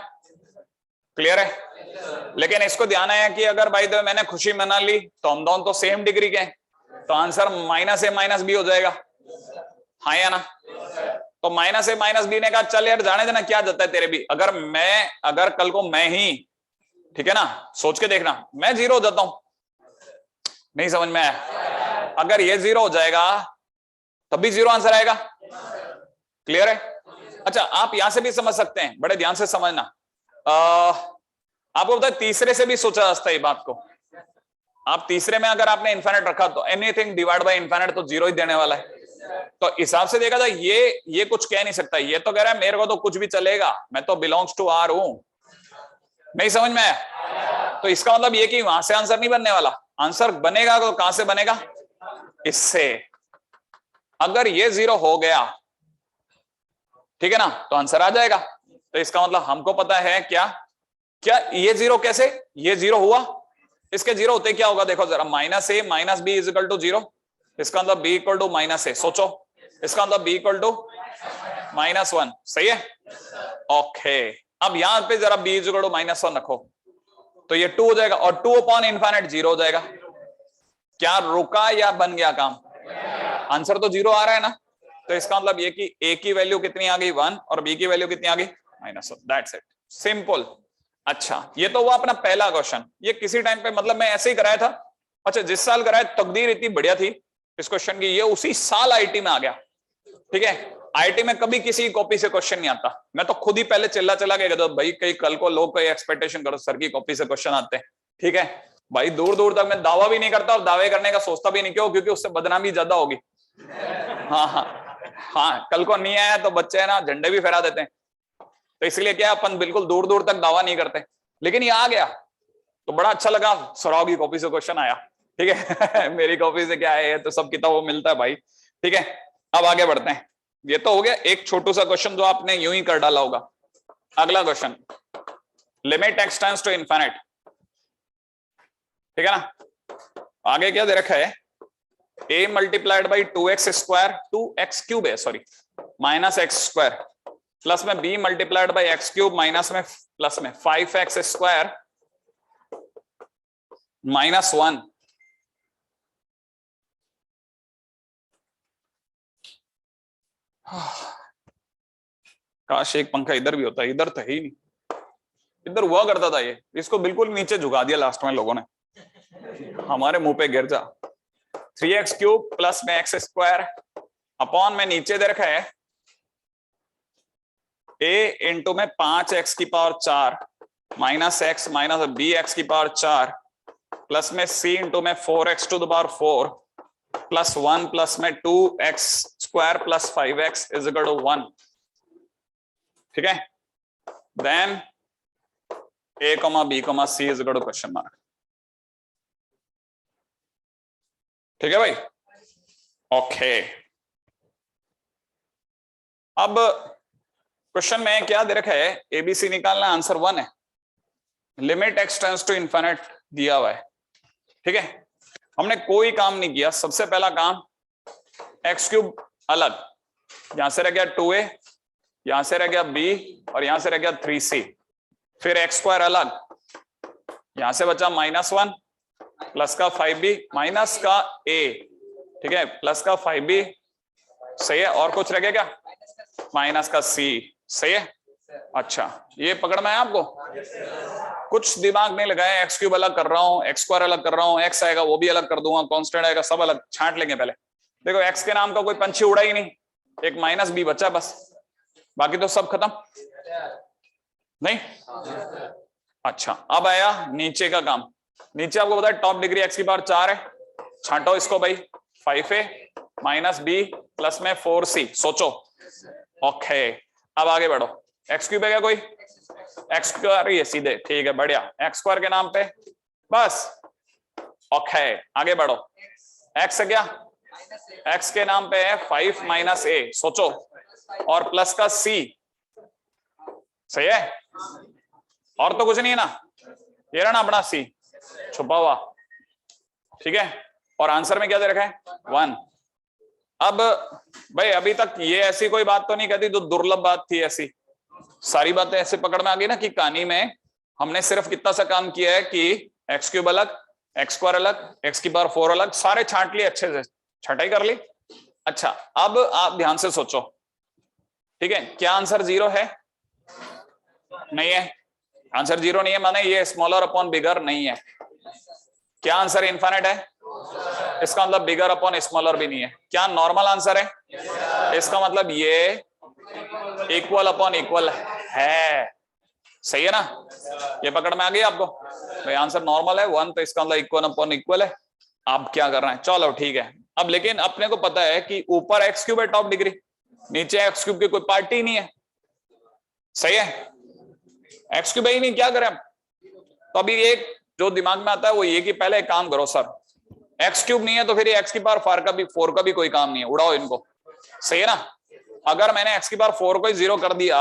क्लियर है? लेकिन इसको ध्यान है कि अगर भाई तो मैंने खुशी मना ली तो हम दोनों तो सेम डिग्री के हैं, तो answer minus A minus B हो जाएगा, हाँ या ना? तो माइनस ए माइनस बी ने कहा चल यार जाने देना, क्या जाता है तेरे भी, अगर कल को मैं ही, ठीक है ना, सोच के देखना, मैं 0 हो जाता हूं, नहीं समझ में आया? अगर ये 0 हो जाएगा तब भी 0 आंसर आएगा, क्लियर है? अच्छा, आप यहां से भी समझ सकते हैं, बड़े ध्यान से समझना, आपको पता है तीसरे से भी सोचा जा सकता है ये बात को। आप तीसरे में अगर आपने इनफाइनाइट रखा तो एनीथिंग डिवाइड बाय इनफाइनाइट तो 0 ही देने वाला है, तो हिसाब से देखा जाए ये कुछ कह नहीं सकता, ये तो कह रहा है मेरे को तो कुछ भी चलेगा, मैं तो बिलोंग्स टू आर हूं, नहीं समझ में आया? तो इसका मतलब ये कि वहां से आंसर नहीं बनने वाला, आंसर बनेगा तो कहां से बनेगा? इससे। अगर ये 0 हो गया, ठीक है ना, तो आंसर आ जाएगा। तो इसका मतलब हमको पता है क्या ये 0 कैसे, ये 0 हुआ, इसके 0 होते क्या होगा देखो जरा, minus A minus B is equal to 0, इसका मतलब B equal to minus A, सोचो, इसका मतलब बी इक्वल टू -1, सही है? ओके, अब यहां पे जरा बी इज इक्वल टू -1 रखो, तो ये 2 हो जाएगा, और 2 अपॉन इनफाइनाइट 0 हो जाएगा। क्या रुका या बन गया काम? आंसर तो 0 आ रहा है ना, तो इसका मतलब ये कि ए की वैल्यू कितनी आ गई 1 और बी की वैल्यू कितनी आ गई -1, दैट्स इट, सिंपल। अच्छा, ये तो हुआ अपना पहला क्वेश्चन, ये किसी टाइम पे मतलब मैं ऐसे ही कराया था, अच्छा जिस साल कराया तकदीर इतनी बढ़िया थी इस क्वेश्चन की, ये उसी साल आईटी में आ गया, ठीक है। आईटी में कभी किसी कॉपी से क्वेश्चन नहीं आता, मैं तो खुद ही पहले चला गया भाई, कहीं कल को लोग कोई एक्सपेक्टेशन करो सर की कॉपी से क्वेश्चन आते हैं, ठीक है भाई, दूर दूर तक मैं दावा भी नहीं करता और दावे करने का सोचता भी नहीं, क्यों? क्योंकि उससे बदनामी ज्यादा होगी, हाँ, कल को नहीं आया तो बच्चे है ना झंडे भी फहरा देते हैं, तो इसलिए क्या अपन बिल्कुल दूर दूर तक दावा नहीं करते, लेकिन ये आ गया तो बड़ा अच्छा लगा, सौरव की कॉपी से क्वेश्चन आया, ठीक है मेरी कॉपी से क्या है, तो सब किताबों मिलता है भाई, ठीक है। अब आगे बढ़ते हैं, ये तो हो गया एक छोटू सा क्वेश्चन जो आपने यूं ही कर डाला होगा। अगला question, limit x tends to infinite, ठीक है ना, आगे क्या दे रखा है, a multiplied by 2x square 2x cube है, sorry, minus x square, plus में b multiplied by x cube minus में प्लस में 5x स्क्वायर -1। काश एक पंखा इधर भी होता, इधर तो है ही नहीं, इधर हुआ करता था ये, इसको बिल्कुल नीचे झुका दिया लास्ट में लोगों ने, हमारे मुंह पे गिर जा। 3x क्यूब प्लस में एक्स स्क्वायर अपॉन में नीचे दे रखा है a इंटू में 5x की power 4 minus X minus B X की पावर 4 प्लस में c इंटू में 4x to the power 4 plus 1 plus में 2x square plus 5x is equal to 1, ठीक है। Then a comma b comma c is equal to question mark, ठीक है भाई, okay. अब क्वेश्चन में क्या दे रखा है, एबीसी निकालना, आंसर 1 है, limit x tends to infinite दिया हुआ है, ठीक है। हमने कोई काम नहीं किया, सबसे पहला काम एक्स क्यूब अलग, यहां से रह गया 2a, यहां से रह गया b और यहां से रह गया 3c, फिर एक्स स्क्वायर अलग, यहां से बचा -1 प्लस का 5b माइनस का a, ठीक है, प्लस का 5b, सही है, और कुछ रह गया क्या, माइनस का c, सही है। अच्छा, ये पकड़ में है आपको, कुछ दिमाग नहीं लगाए, एक्स क्यूब अलग कर रहा हूँ, एक्स स्क्वायर अलग कर रहा हूँ, एक्स आएगा वो भी अलग कर दूंगा, कांस्टेंट आएगा सब अलग छांट लेंगे पहले। देखो एक्स के नाम का कोई पंछी उड़ा ही नहीं, एक माइनस बी बचा बस, बाकी तो सब खत्म नहीं। अच्छा, अब आया नीचे का काम। नीचे आपको पता है टॉप डिग्री एक्स की पावर 4 है, छांटो इसको भाई, 5a माइनस बी प्लस में 4c, सोचो। ओके, अब आगे बढ़ो, एक्स क्यूब है क्या कोई, एक्स स्क्वायर ये सीधे, ठीक है बढ़िया, एक्स स्क्वायर के नाम पे बस। ओके आगे बढ़ो, एक्स है क्या, एक्स के नाम पे है 5 माइनस a, सोचो, और प्लस का c, सही है, और तो कुछ नहीं है ना, ये रहा ना अपना c छुपा हुआ, ठीक है, और आंसर में क्या दे रखा है 1। अब भाई अभी तक ये ऐसी कोई बात तो नहीं कहती जो दुर्लभ बात थी, ऐसी सारी बातें ऐसे पकड़ में आ गई ना कि कहानी में हमने सिर्फ कितना सा काम किया है कि एक्स क्यूब अलग, एक्स स्क्वायर अलग, एक्स की पावर 4 अलग, सारे छांट लिए, अच्छे से छटाई कर ली। अच्छा, अब आप ध्यान से सोचो, ठीक है, क्या आंसर 0 है, नहीं है, आंसर 0 नहीं है, माने ये स्मॉलर अपॉन बिगर नहीं है। क्या आंसर इनफाइनाइट है, इसका मतलब बिगर अपॉन स्मॉलर भी नहीं है। क्या नॉर्मल आंसर है, इसका मतलब ये इक्वल अपॉन इक्वल है, सही है ना, ये पकड़ में आ गई आपको भाई, आंसर नॉर्मल है 1, तो इसका मतलब इक्वल अपॉन इक्वल है। अब क्या कर रहे हैं, चलो ठीक है, अब लेकिन अपने को पता है कि ऊपर एक्स क्यूब है टॉप डिग्री, नीचे एक्स क्यूब की कोई पार्टी नहीं है, सही है, एक्स क्यूब ही नहीं, क्या करें हम। तो अभी एक जो दिमाग में आता है वो ये कि पहले एक काम करो सर, एक्स क्यूब नहीं है तो फिर एक्स की पावर 4 का भी कोई काम नहीं है, उड़ाओ इनको, सही है ना। अगर मैंने एक्स की पावर 4 को 0 कर दिया,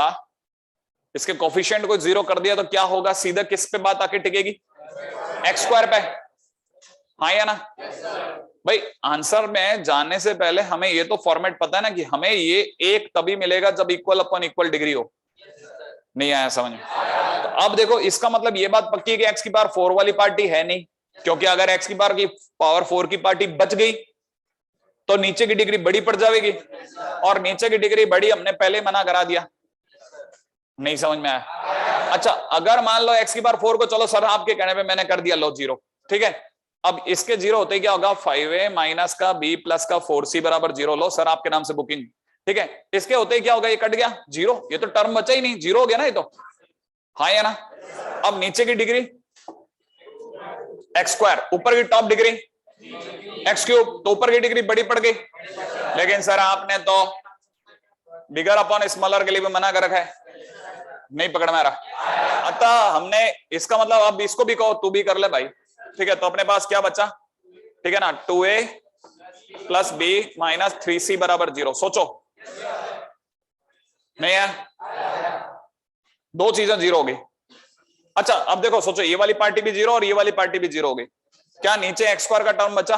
इसके कोफिशिएंट को 0 कर दिया, तो क्या होगा, सीधा किस पे बात आके टिकेगी, एक्स स्क्वायर पे, हाँ या ना भाई। आंसर में जाने से पहले हमें ये तो फॉर्मेट पता है ना कि हमें ये एक तभी मिलेगा जब इक्वल अपॉन इक्वल डिग्री हो, नहीं आया समझ में। तो अब देखो इसका मतलब ये बात पक्की है कि एक्स की पावर 4 वाली पार्टी है नहीं, क्योंकि अगर एक्स की पावर 4 की पार्टी बच गई तो नीचे की डिग्री बड़ी पड़ जाएगी, और नीचे की डिग्री बड़ी हमने पहले मना करा दिया, नहीं समझ में आया। अच्छा, अगर मान लो एक्स की पावर 4 को, चलो सर आपके कहने पे मैंने कर दिया लो 0, ठीक है, अब इसके 0 होते क्या होगा, 5a माइनस का b प्लस का 4c बराबर 0, लो सर आपके नाम से बुकिंग, ठीक है, इसके होते क्या होगा, ये कट गया 0, ये तो टर्म बचा ही नहीं, 0 हो गया ना ये तो, हाँ या ना। अब नीचे की डिग्री एक्स स्क्वायर, ऊपर की टॉप डिग्री एक्स क्यूब, तो ऊपर की डिग्री बड़ी पड़ गई, लेकिन सर आपने तो बिगर अपॉन स्मॉलर के लिए भी मना कर रखा है, नहीं पकड़ में आ रहा। अतः हमने इसका मतलब अब इसको भी कहो तू भी कर ले भाई, ठीक है, तो अपने पास क्या बचा, ठीक है ना, 2a plus b minus 3c बराबर 0, सोचो, नहीं है, दो चीजें 0 हो गई। अच्छा अब देखो सोचो, ये वाली पार्टी भी 0 और ये वाली पार्टी भी 0 हो गई, क्या नीचे एक्स स्क्वायर का टर्म बचा,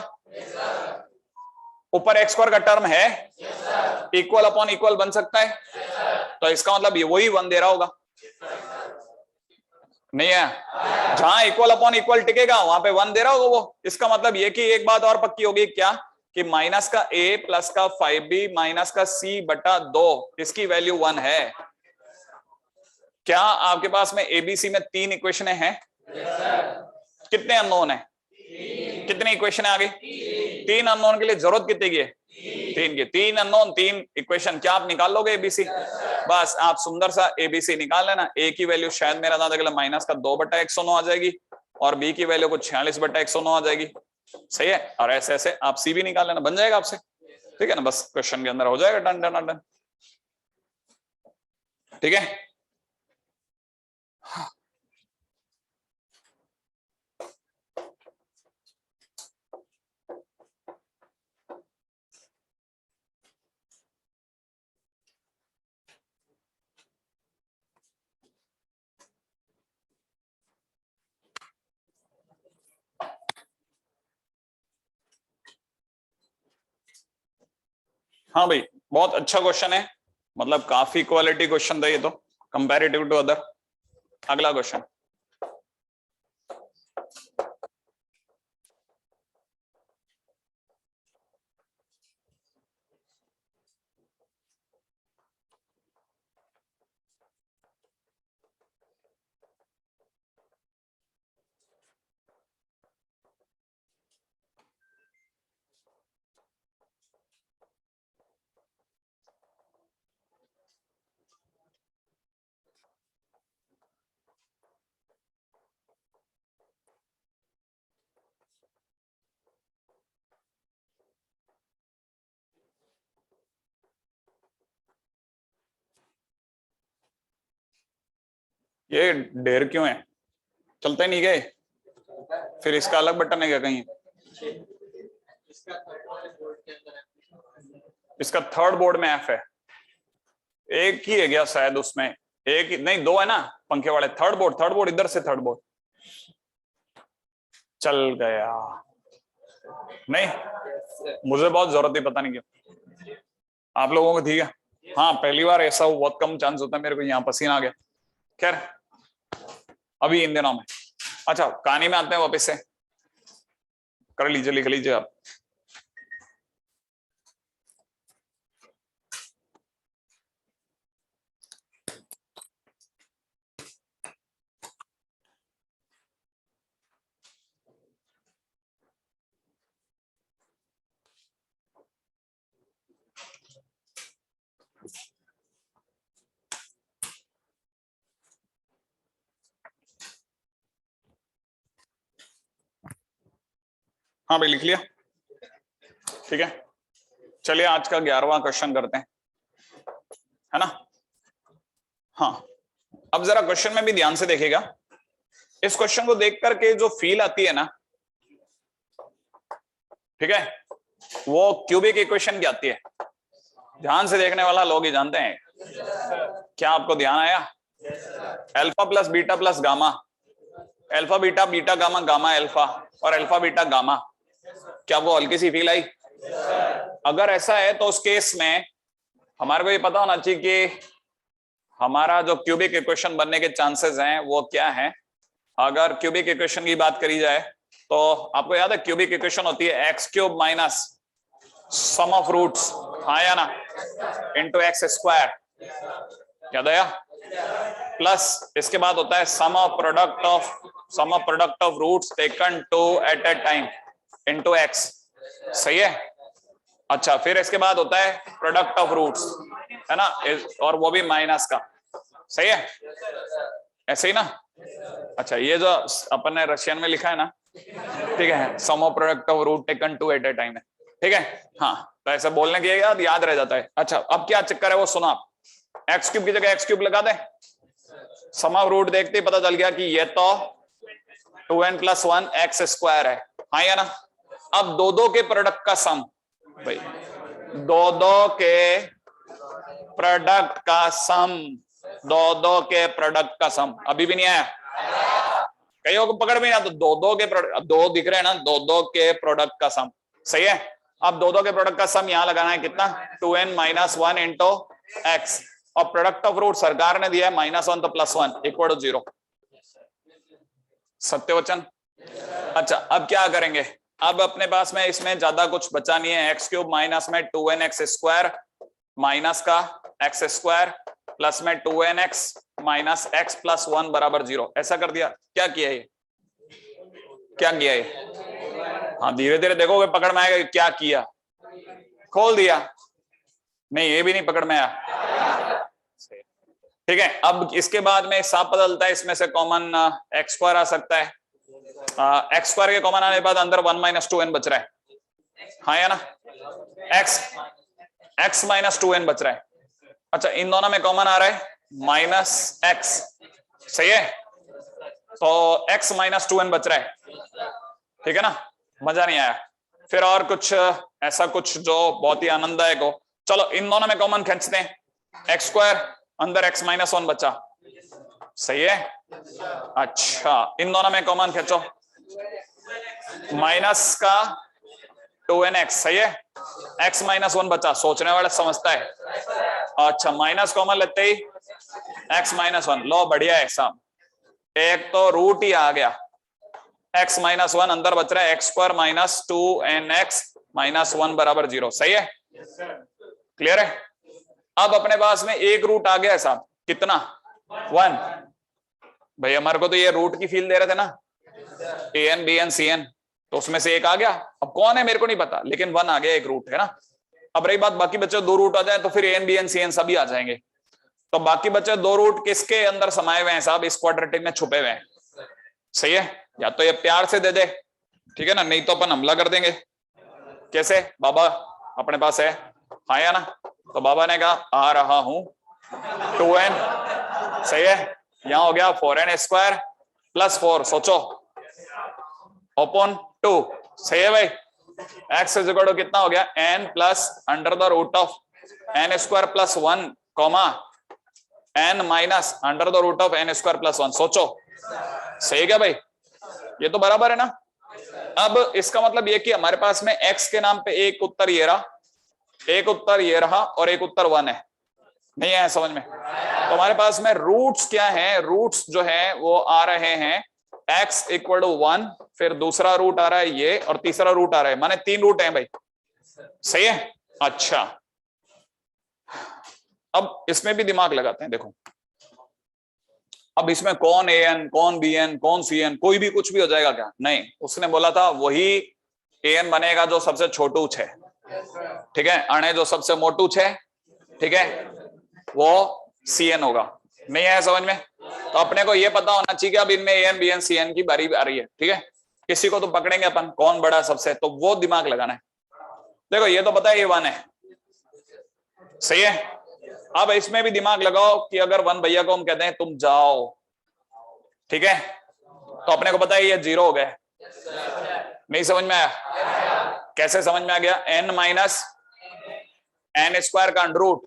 ऊपर एक्स स्क्वायर का टर्म है, इक्वल अपॉन इक्वल बन सकता है, तो इसका मतलब ये वही 1 दे रहा होगा, नहीं है, जहां इक्वल अपॉन इक्वल टिकेगा वहां पे 1 दे रहा होगा वो। इसका मतलब ये कि एक बात और पक्की होगी, क्या कि माइनस का a प्लस का 5b माइनस का c बटा 2, इसकी वैल्यू 1 है। क्या आपके पास में एबीसी में 3 इक्वेशन हैं, कितने अननोन है, कितनी इक्वेशन आ गई, 3 अननोन के लिए जरूरत कितने की है, 3 की, 3 अननोन 3 इक्वेशन, क्या आप निकाल लोगे एबीसी, बस आप सुंदर सा एबीसी निकाल लेना। ए की वैल्यू शायद मेरा अंदाजा के माइनस का 2/109 आ जाएगी, और बी की वैल्यू कुछ 46/109 आ जाएगी, सही है, और ऐसे ऐसे आप सी भी निकाल लेना, बन जाएगा आपसे, ठीक है ना, बस क्वेश्चन के अंदर हो जाएगा, डन डन डन, ठीक है। हाँ भाई, बहुत अच्छा क्वेश्चन है, मतलब काफी क्वालिटी क्वेश्चन था ये तो, कंपैरेटिव टू अदर। अगला क्वेश्चन, ये ढेर क्यों है, चलते नहीं गए? फिर इसका अलग बटन है क्या कहीं? इसका थर्ड बोर्ड में एफ है, एक ही है क्या शायद उसमें? एक ही नहीं, दो है ना पंखे वाले। थर्ड बोर्ड इधर से, थर्ड बोर्ड चल गया। नहीं मुझे बहुत जरूरत थी, पता नहीं क्यों। आप लोगों को ठीक है? हाँ पहली बार ऐसा हो, बहुत कम चांस होता है। मेरे को यहाँ पसीना आ गया। खैर अभी इन दिनों में। अच्छा कहानी में आते हैं वापस से, कर लीजिए, लिख लीजिए आप। हाँ भाई लिख लिया, ठीक है। चलिए आज का 11वां क्वेश्चन करते हैं, है ना? हाँ अब जरा क्वेश्चन में भी ध्यान से देखिएगा। इस क्वेश्चन को देख करके जो फील आती है ना, ठीक है, वो क्यूबिक इक्वेशन की आती है। ध्यान से देखने वाला लोग ही जानते हैं। क्या आपको ध्यान आया? Alpha plus beta plus gamma, alpha beta beta gamma gamma alpha, और अल्फा बीटा गामा। क्या वो हल्की सी फील आई? अगर ऐसा है तो उस केस में हमारे को ये पता होना चाहिए कि हमारा जो क्यूबिक इक्वेशन बनने के चांसेस हैं वो क्या है। अगर क्यूबिक इक्वेशन की बात करी जाए तो आपको याद है क्यूबिक इक्वेशन होती है X cube minus sum of roots, हाँ या ना, इंटू एक्स स्क्वायर, याद आया? प्लस इसके बाद होता है sum of product of roots taken two at a time into x, सही है? अच्छा फिर इसके बाद होता है प्रोडक्ट ऑफ रूट्स, है ना, और वो भी माइनस का, सही है? ऐसे ही ना? अच्छा ये जो अपन ने रशियन में लिखा है ना, ठीक है, sum of product of root taken two at a time है, ठीक है। हाँ तो ऐसा बोलने के याद रह जाता है। अच्छा अब क्या चक्कर है वो सुना आप। एक्स क्यूब की जगह एक्स क्यूब लगा दें, सम ऑफ रूट देखते ही पता चल गया कि ये तो 2n + 1 एक्स स्क्वायर है, हाँ या ना? अब दो के प्रोडक्ट का सम, भाई दो के प्रोडक्ट का सम, दो के प्रोडक्ट का सम अभी भी नहीं आया, कईयों को पकड़ में नहीं आता। दो के प्रोडक्ट, दो दिख रहे हैं ना, दो के प्रोडक्ट का सम, सही है? अब दो के प्रोडक्ट का सम यहां लगाना है कितना, 2n - 1 इंटू एक्स, और प्रोडक्ट ऑफ रूट सरकार ने दिया है -1 तो +1 इक्वल टू 0, सत्यवचन। अच्छा अब क्या करेंगे, अब अपने पास में इसमें ज्यादा कुछ बचा नहीं है। एक्स क्यूब माइनस में 2nx स्क्वायर माइनस का एक्स स्क्वायर प्लस में 2nx माइनस x + 1 = 0, ऐसा कर दिया। क्या किया ये, क्या किया ये? हाँ धीरे धीरे देखोगे पकड़ में आएगा क्या किया। खोल दिया, नहीं ये भी नहीं पकड़ में आया, ठीक है। अब इसके बाद में साफ बदलता है, इसमें से कॉमन x² आ सकता है, x² के कॉमन आने के बाद अंदर 1 - 2n बच रहा है, हाँ या ना? x - 2n बच रहा है। अच्छा इन दोनों में कॉमन आ रहा है -x, सही है? तो x - 2n बच रहा है, ठीक है ना? मजा नहीं आया। फिर और कुछ ऐसा कुछ जो बहुत ही आनंददायक हो, चलो इन दोनों में कॉमन खींचते हैं, x² अंदर x - 1 बचा, सही है? अच्छा इन दोनों में कॉमन खींचो, माइनस का 2nx, सही है? x - 1 बचा, सोचने वाला समझता है। अच्छा माइनस कॉमन लेते ही x - 1, लो बढ़िया है साहब, एक तो रूट ही आ गया, x - 1 अंदर बच रहा है, x² - 2nx - 1 = 0, सही है? क्लियर है? अब अपने पास में एक रूट आ गया है साहब, कितना, 1। भाई हमारे को तो ये रूट की फील दे रहे थे ना, an bn cn, तो उसमें से एक आ गया। अब कौन है मेरे को नहीं पता, लेकिन 1 आ गया, एक रूट है ना। अब रही बात बाकी बचे 2 रूट आ जाए तो फिर an bn cn सभी आ जाएंगे। तो बाकी बचे 2 रूट किसके अंदर समाये हुए हैं साहब, इस क्वाड्रेटिक में छुपे हुए हैं, सही है? या तो ये प्यार से दे दे, ठीक है ना, नहीं तो अपन हमला कर देंगे। कैसे? बाबा अपने पास है, हाँ या ना? तो बाबा ने कहा आ रहा हूं 2n, सही है? यहां हो गया 4n² प्लस 4, सोचो ओपन 2, सही है भाई। x इज इक्वल टू कितना हो गया n plus under the root of n² plus 1 comma n minus under the root of n² plus 1, सोचो सही क्या भाई, ये तो बराबर है ना। अब इसका मतलब ये कि हमारे पास में x के नाम पे एक उत्तर ये रहा, एक उत्तर ये रहा और एक उत्तर 1 है, नहीं है समझ में। तो हमारे पास में रूट्स क्या है, रूट्स जो है वो आ रहे हैं x इक्वल टू 1, फिर दूसरा रूट आ रहा है ये और तीसरा रूट आ रहा है, माने 3 रूट हैं भाई, सही है। अच्छा अब इसमें भी दिमाग लगाते हैं, देखो अब इसमें कौन an कौन bn कौन cn, कोई भी कुछ भी हो जाएगा क्या, नहीं, उसने बोला था वही an बनेगा जो सबसे छोटू है, ठीक है, अणे जो सबसे मोटू है, ठीक है, वो cn होगा, नहीं है समझ में। तो अपने को ये पता होना चाहिए कि अब इनमें an bn cn की बारी आ रही है, ठीक है, किसी को तो पकड़ेंगे अपन कौन बड़ा सबसे, तो वो दिमाग लगाना है। देखो ये तो पता है ये 1 है, सही है। अब इसमें भी दिमाग लगाओ कि अगर 1 भैया को हम कहते हैं तुम जाओ, ठीक है, तो अपने को पता है ये 0 हो गए, नहीं समझ में आया, कैसे समझ में आ गया, n माइनस n² का अंडर रूट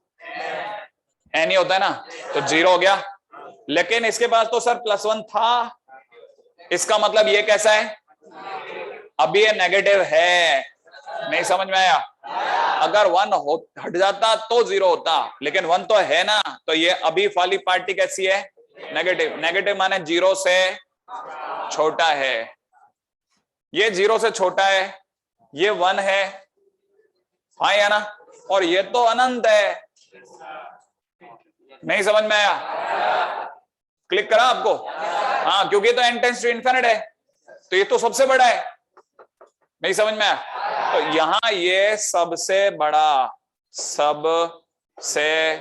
n ही होता है ना, तो 0 हो गया। लेकिन इसके पास तो सर +1 था, इसका मतलब ये कैसा है, अभी ये नेगेटिव है, नहीं समझ में आया। अगर 1 हट जाता तो 0 होता, लेकिन 1 तो है ना, तो ये अभी वाली पार्टी कैसी है, नेगेटिव, नेगेटिव माने 0 से छोटा है, ये 0 से छोटा है, ये 1 है, हाँ या ना, और ये तो अनंत है, नहीं समझ में आया, क्लिक करा आपको, हाँ क्योंकि तो n टेंड्स टू इन्फिनिट है, तो ये तो सबसे बड़ा है, नहीं समझ में आया। तो यहां ये सबसे बड़ा, सबसे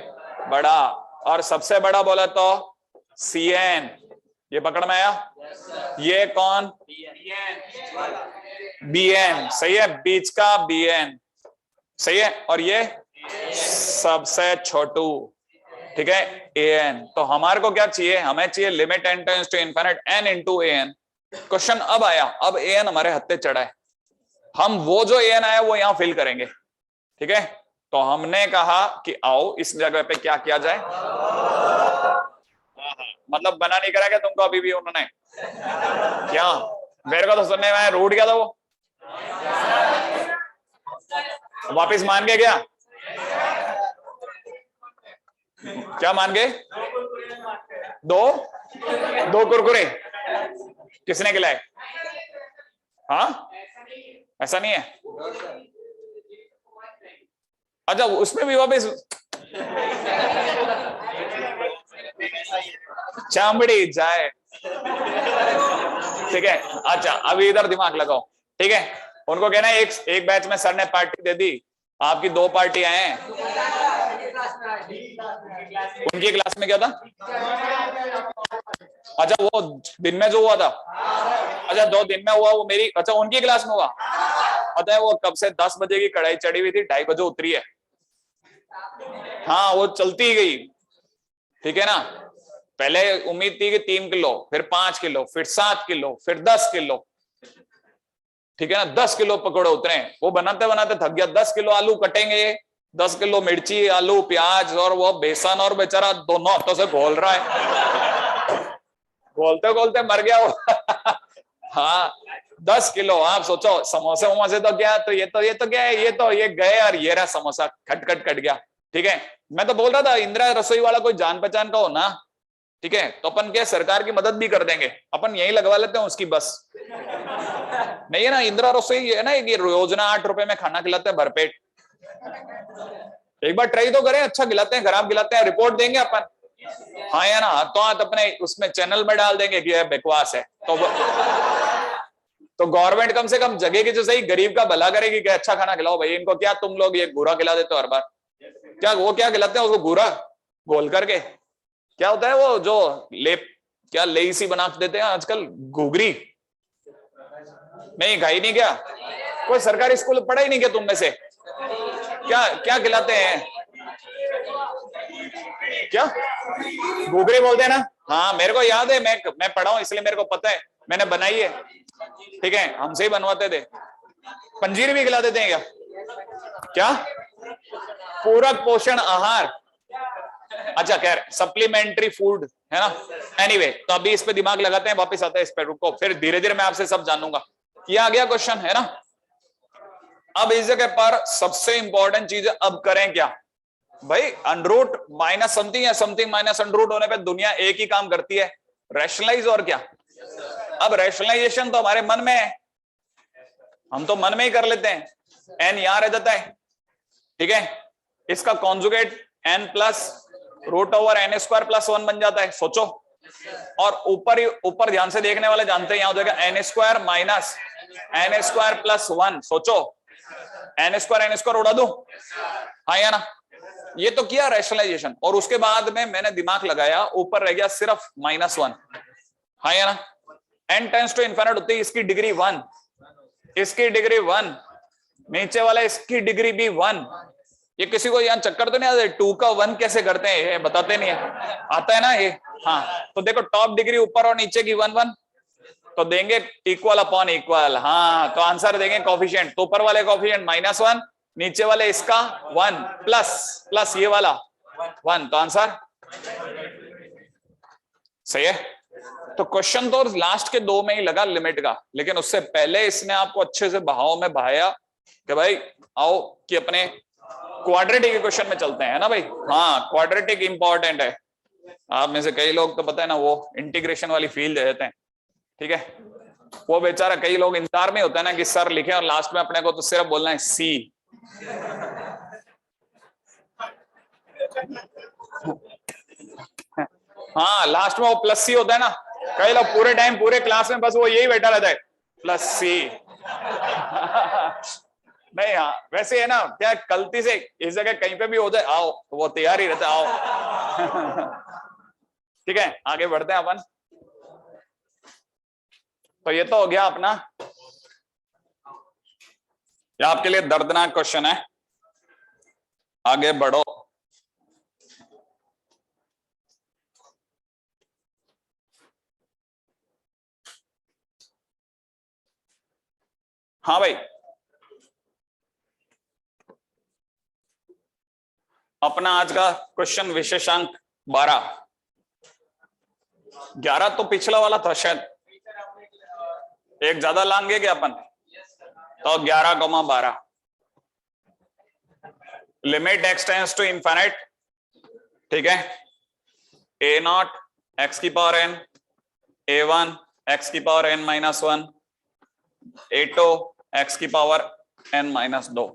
बड़ा, और सबसे बड़ा बोला तो cn, ये पकड़ में आया, ये कौन bn, सही है, बीच का bn, सही है, और ये सबसे छोटू, ठीक है, an। तो हमारे को क्या चाहिए, हमें चाहिए limit n tends to infinite n into an। Question अब आया, अब an हमारे हत्थे चढ़ा है, हम वो जो an आया वो यहां फिल करेंगे, ठीक है। तो हमने कहा कि आओ इस जगह पे क्या किया जाए, मतलब बना नहीं करा क्या तुमको अभी भी उन्होंने, क्या मेरे को तो सुनने में रूट गया था वो, वापिस मान गए क्या, क्या मान गए, दो कुरकुरे किसने खिलाए, हाँ ऐसा नहीं है, अच्छा उसमें भी वापिस चामड़ी जाए, ठीक है। अच्छा अभी इधर दिमाग लगाओ, ठीक है, उनको कहना है एक बैच में सर ने पार्टी दे दी, आपकी 2 पार्टियां हैं, उनकी क्लास में क्या था, अच्छा वो दिन में जो हुआ था, अच्छा 2 दिन में हुआ वो मेरी, अच्छा उनकी क्लास में हुआ, पता है वो कब से 10 बजे की कढ़ाई चढ़ी हुई थी, 2:30 बजे उतरी है, हाँ वो चलती ही गई, ठीक है ना। पहले उम्मीद थी कि 3 किलो, फिर 5 किलो, फिर 7 किलो, फिर 10 किलो, ठीक है ना, 10 किलो पकौड़े उतरे, वो बनाते बनाते थक गया, 10 किलो आलू कटेंगे, 10 किलो मिर्ची, आलू, प्याज और वो बेसन, और बेचारा दोनों हाथों से घोल रहा है, घोलते घोलते मर गया वो हाँ 10 किलो, आप सोचो समोसे वमोसे तो क्या, तो ये तो क्या है, ये गए और ये रहा समोसा खट खट कट गया, ठीक है। मैं तो बोल रहा था इंदिरा रसोई वाला कोई जान पहचान का हो ना, ठीक है, तो अपन क्या सरकार की मदद भी कर देंगे, अपन यही लगवा लेते हैं उसकी बस, नहीं है ना, इंदिरा रसोई है ना, ये योजना 8 रुपए में खाना खिलाते हैं भरपेट, एक बार ट्राई तो करें, अच्छा खिलाते हैं खराब खिलाते हैं रिपोर्ट देंगे अपन, हाँ या ना, हाथों हाथ अपने उसमें चैनल में डाल देंगे कि यह बकवास है, तो गवर्नमेंट कम से कम जगह की जो सही गरीब का भला करेगी कि अच्छा खाना खिलाओ भाई इनको, क्या तुम लोग ये घूरा खिला देते हो हर बार, क्या वो क्या खिलाते हैं उसको, घूरा घोल करके, क्या होता है वो जो लेप, क्या लेई सी बना देते हैं आजकल, घुघरी, नहीं खाई नहीं क्या, कोई सरकारी स्कूल पढ़ा ही नहीं क्या तुम में से, क्या क्या खिलाते हैं, क्या घुघरी बोलते हैं ना, हाँ मेरे को याद है, मैं पढ़ा हूं इसलिए मेरे को पता है, मैंने बनाई है। ठीक है, हमसे ही बनवाते थे। पंजीर भी खिला देते हैं क्या? क्या पूरक पोषण आहार? अच्छा खैर सप्लीमेंट्री फूड है ना। एनीवे तो अभी इस पे दिमाग लगाते हैं, वापस आते हैं इस पे, रुको फिर धीरे धीरे मैं आपसे सब जानूंगा। किया गया क्वेश्चन है ना। अब इस जगह पर सबसे इंपॉर्टेंट चीज है, अब करें क्या भाई? अंडरूट माइनस समथिंग या समथिंग माइनस अंडरूट होने पे दुनिया एक ही काम करती है, रैशनलाइज। और क्या? अब रैशनलाइजेशन तो हमारे मन में है, हम तो मन में ही कर लेते हैं। एन यहां रह जाता है, ठीक है, इसका conjugate N plus root over N square plus 1 बन जाता है, सोचो। और ऊपर ध्यान से देखने वाले जानते हैं, यहां हो जाएगा N square minus N square plus 1। सोचो एन स्क्वायर उड़ा दो, हाँ या ना। ये तो किया रैशनलाइजेशन, और उसके बाद में मैंने दिमाग लगाया, ऊपर रह गया सिर्फ -1, हाँ या ना। एन टेंस टू इनफिनिट होती है, इसकी डिग्री 1, इसकी डिग्री 1, नीचे वाला इसकी डिग्री भी 1। ये किसी को यहाँ चक्कर तो नहीं आता 2 का 1 कैसे करते हैं, ये बताते नहीं है, आता है ना ये। हाँ तो देखो टॉप डिग्री ऊपर और नीचे की 1 1, तो देंगे इक्वल अपॉन इक्वल। हाँ तो आंसर देंगे कोफिशिएंट, तो ऊपर वाले कोफिशिएंट -1, नीचे वाले इसका 1 प्लस ये वाला 1, तो आंसर सही है। तो क्वेश्चन तो लास्ट के 2 में ही लगा लिमिट का, लेकिन उससे पहले इसने आपको अच्छे से बहाव में बहाया कि भाई आओ कि अपने क्वाड्रेटिक क्वेश्चन में चलते हैं ना भाई। हाँ क्वाड्रेटिक इंपॉर्टेंट है, आप में से कई लोग तो पता है ना वो इंटीग्रेशन वाली फील्ड देते हैं, ठीक है। वो बेचारा कई लोग इंतजार में होता है ना कि सर लिखे और लास्ट में अपने को तो सिर्फ बोलना है सी। हाँ लास्ट में वो प्लस सी होता है ना, कई लोग पूरे टाइम पूरे क्लास में बस वो यही बैठा रहता है प्लस सी। नहीं हाँ वैसे है ना, क्या गलती से इस जगह कहीं पे भी हो जाए आओ तो वो तैयार ही रहता है, आओ। ठीक है आगे बढ़ते हैं अपन। तो ये तो हो गया अपना, ये आपके लिए दर्दनाक क्वेश्चन है, आगे बढ़ो। हाँ भाई अपना आज का क्वेश्चन विशेषांक 12, 11 तो पिछला वाला था शायद, एक ज्यादा लाएंगे क्या अपन, तो 11,12 limit x tends to infinite, ठीक है, a0 x की पावर n, a1 x की power n minus 1, a2 x की पावर n माइनस 2,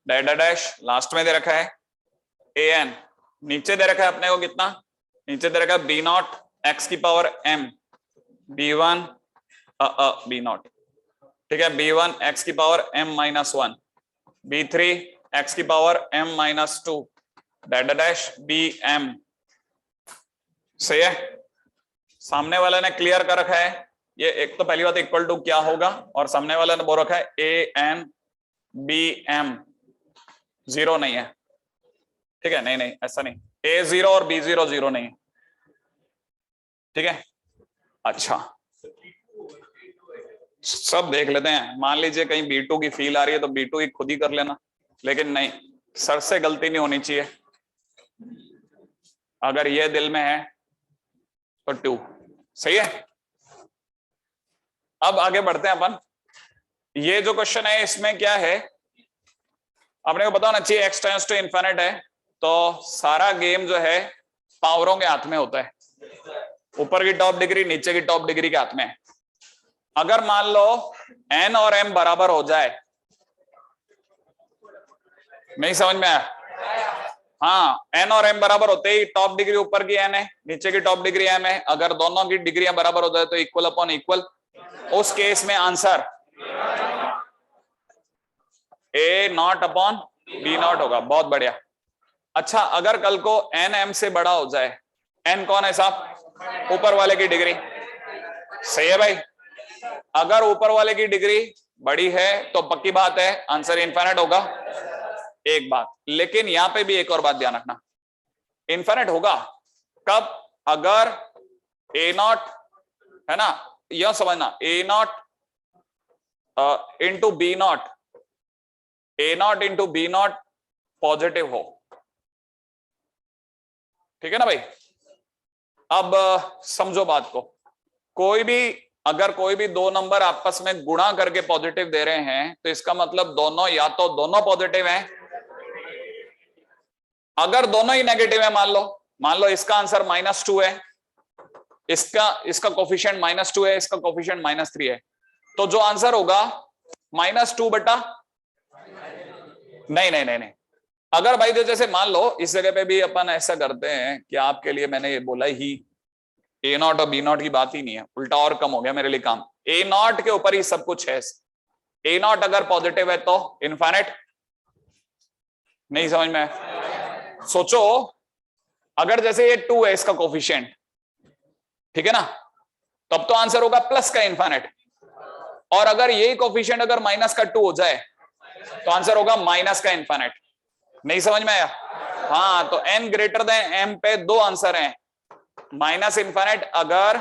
डैडा डैश लास्ट में दे रखा है, an नीचे दे रखा है अपने को कितना, नीचे दे रखा है b0 x की पावर m, b1 b0, ठीक है, b1 x की power m minus 1, b3 x की पावर m माइनस 2, डैडा डैश bm। सही है, सामने वाले ने क्लियर कर रखा है, ये एक तो पहली बात इक्वल टू क्या होगा, और सामने वाले ने बोल रखा है an bm, 0 नहीं है, ठीक है, नहीं ऐसा नहीं, a0 और b0 0 नहीं है, ठीक है। अच्छा सब देख लेते हैं, मान लीजिए कहीं B2 की फील आ रही है तो B2 ही खुद ही कर लेना, लेकिन नहीं, सर से गलती नहीं होनी चाहिए, अगर ये दिल में है तो 2, सही है। अब आगे बढ़ते हैं अपन, ये जो क्वेश्चन है इसमें क्या है अपने को पता होना चाहिए, x टेंड्स टू इनफिनिट है तो सारा गेम जो है पावरों के हाथ में होता है, ऊपर की टॉप डिग्री नीचे की टॉप डिग्री के हाथ में है। अगर मान लो n और m बराबर हो जाए, नहीं समझ में आया, हाँ n और m बराबर होते ही टॉप डिग्री ऊपर की n है, नीचे की टॉप डिग्री m है, अगर दोनों की डिग्रियां बराबर हो जाए तो इक्वल अपॉन इक्वल, उस केस में आंसर a0 अपॉन b0 होगा, बहुत बढ़िया। अच्छा अगर कल को n m से बड़ा हो जाए, n कौन है साहब, ऊपर वाले की डिग्री, सही है भाई, अगर ऊपर वाले की डिग्री बड़ी है तो पक्की बात है आंसर इनफिनिट होगा। एक बात लेकिन यहां पे भी एक और बात ध्यान रखना, इनफिनिट होगा कब, अगर ए नॉट, है ना, यह समझना, A naught into B naught, A naught into B naught positive हो, ठीक है ना भाई। अब समझो बात को, कोई भी अगर कोई भी दो नंबर आपस में गुणा करके पॉजिटिव दे रहे हैं तो इसका मतलब दोनों या तो दोनों पॉजिटिव हैं, अगर दोनों ही नेगेटिव है, मान लो इसका आंसर -2 है, इसका कोफिशिएंट -2 है, इसका कोफिशिएंट -3 है, तो जो आंसर होगा -2 बटा नहीं, अगर भाई तो जैसे मान लो इस जगह पे भी अपन ऐसा करते हैं कि आपके लिए मैंने ये बोला ही ए नॉट और बी नॉट की बात ही नहीं है, उल्टा और कम हो गया मेरे लिए काम, ए नॉट के ऊपर ही सब कुछ है। ए नॉट अगर पॉजिटिव है तो इनफाइनाइट, नहीं समझ में, सोचो अगर जैसे ये 2 है इसका कोफिशिएंट, ठीक है ना, तब तो आंसर होगा प्लस का इनफाइनाइट, और अगर यही कोफिशिएंट अगर माइनस का 2 हो जाए तो आंसर होगा माइनस का इनफाइनाइट, नहीं समझ में आया। हाँ, तो n ग्रेटर देन m पे दो आंसर हैं, माइनस इनफाइनाइट अगर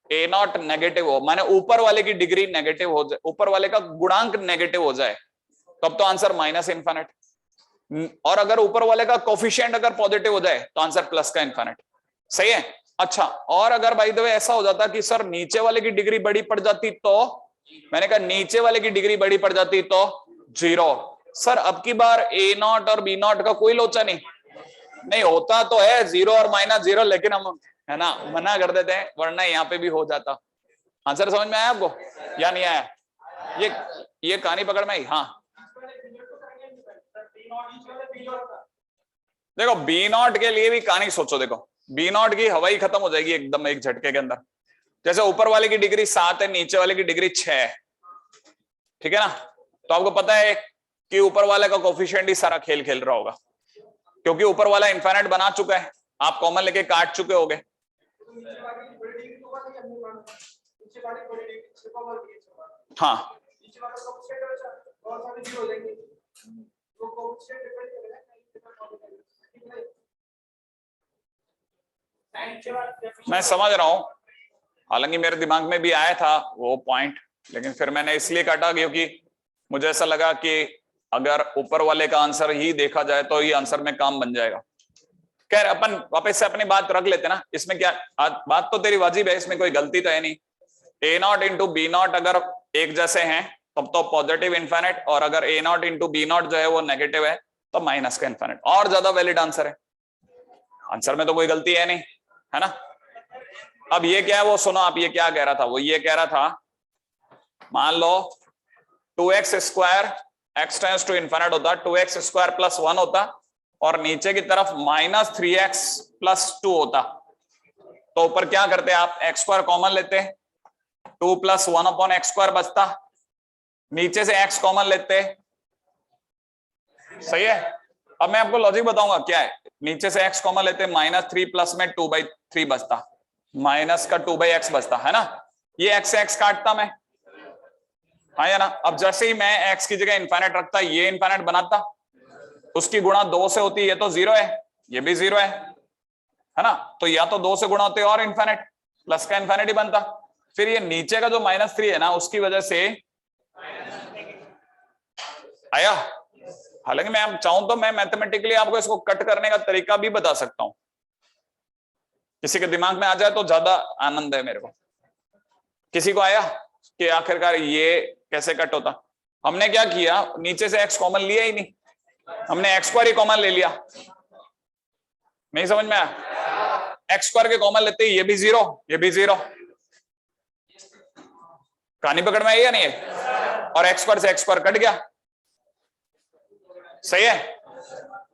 ए नॉट नेगेटिव हो, माने ऊपर वाले की डिग्री नेगेटिव हो जाए, ऊपर वाले का गुणांक नेगेटिव हो जाए, तब तो आंसर माइनस इनफाइनाइट, और अगर ऊपर वाले का कोफिशिएंट अगर पॉजिटिव हो जाए तो आंसर प्लस का इनफाइनाइट, सही है। अच्छा, और अगर बाय द वे ऐसा हो जाता कि सर नीचे वाले की डिग्री बड़ी पड़ जाती, तो मैंने कहा नीचे वाले की डिग्री बड़ी पड़ जाती तो 0, सर अब की बार ए नॉट और बी नॉट का कोई लोचा नहीं होता, तो है 0 और -0, लेकिन हम है ना मना कर देते हैं, वरना यहाँ पे भी हो जाता। आंसर समझ में आया आपको या नहीं आया? ये कहानी पकड़ में आई। हाँ देखो, बी नॉट के लिए भी कहानी सोचो, देखो बी नॉट की हवा ही खत्म हो जाएगी एकदम एक झटके के अंदर। जैसे ऊपर वाले की डिग्री 7 है, नीचे वाले की डिग्री 6 है, ठीक है ना, तो आपको पता है कि ऊपर वाले का कोफिशिएंट ही सारा खेल खेल रहा होगा, क्योंकि ऊपर वाला इनफाइनाइट बना चुका है, आप कॉमन लेके काट चुके होगे। हाँ मैं समझ रहा हूं, हालांकि मेरे दिमाग में भी आया था वो पॉइंट, लेकिन फिर मैंने इसलिए काटा क्योंकि मुझे ऐसा लगा कि अगर ऊपर वाले का आंसर ही देखा जाए तो ये आंसर में काम बन जाएगा। खैर अपन वापस से अपनी बात रख लेते ना, इसमें क्या बात तो तेरी वाजिब है, इसमें कोई गलती तो है नहीं। ए नॉट इंटू बी नॉट अगर एक जैसे हैं तब तो पॉजिटिव इनफाइनाइट, और अगर ए नॉट इंटू बी नॉट जो है वो नेगेटिव है तो माइनस का इनफाइनाइट, और ज्यादा वैलिड आंसर है। आंसर में तो कोई गलती है नहीं, है ना। अब ये क्या है वो सुनो, आप ये क्या कह रहा था, वो ये कह रहा था मान लो 2x square x tends to infinite होता, 2x स्क्वायर प्लस 1 होता, और नीचे की तरफ -3x प्लस 2 होता, तो ऊपर क्या करते आप, x स्क्वायर कॉमन लेते, 2 प्लस 1 अपॉन x स्क्वायर बचता, नीचे से x कॉमन लेते, सही है। अब मैं आपको लॉजिक बताऊंगा क्या है, नीचे से x कॉमन लेते, -3 प्लस में 2/3 बचता, माइनस का 2/x बचता, है ना, ये x से x काटता मैं, हाँ या ना। अब जैसे ही मैं x की जगह इनफाइनाइट रखता, ये इनफाइनाइट बनाता, उसकी गुणा 2 से होती, ये तो 0 है, ये भी 0 है ना, तो या तो 2 से गुणा होते और इनफाइनाइट, प्लस का इनफाइनाइट ही बनता। फिर ये नीचे का जो -3 है ना, उसकी वजह से आया। हालांकि मैं चाहूं तो मैं मैथमेटिकली आपको इसको कट करने का तरीका भी बता सकता हूं, किसी के दिमाग में आ जाए तो ज्यादा आनंद है मेरे को। किसी को आया कि आखिरकार ये कैसे कट होता? हमने क्या किया, नीचे से x कॉमन लिया ही नहीं, हमने x स्क्वायर ही कॉमन ले लिया, नहीं समझ में आया? x स्क्वायर के कॉमन लेते ही ये भी 0, ये भी 0, कहानी पकड़ में आई या नहीं है? और x स्क्वायर से x स्क्वायर कट गया, सही है।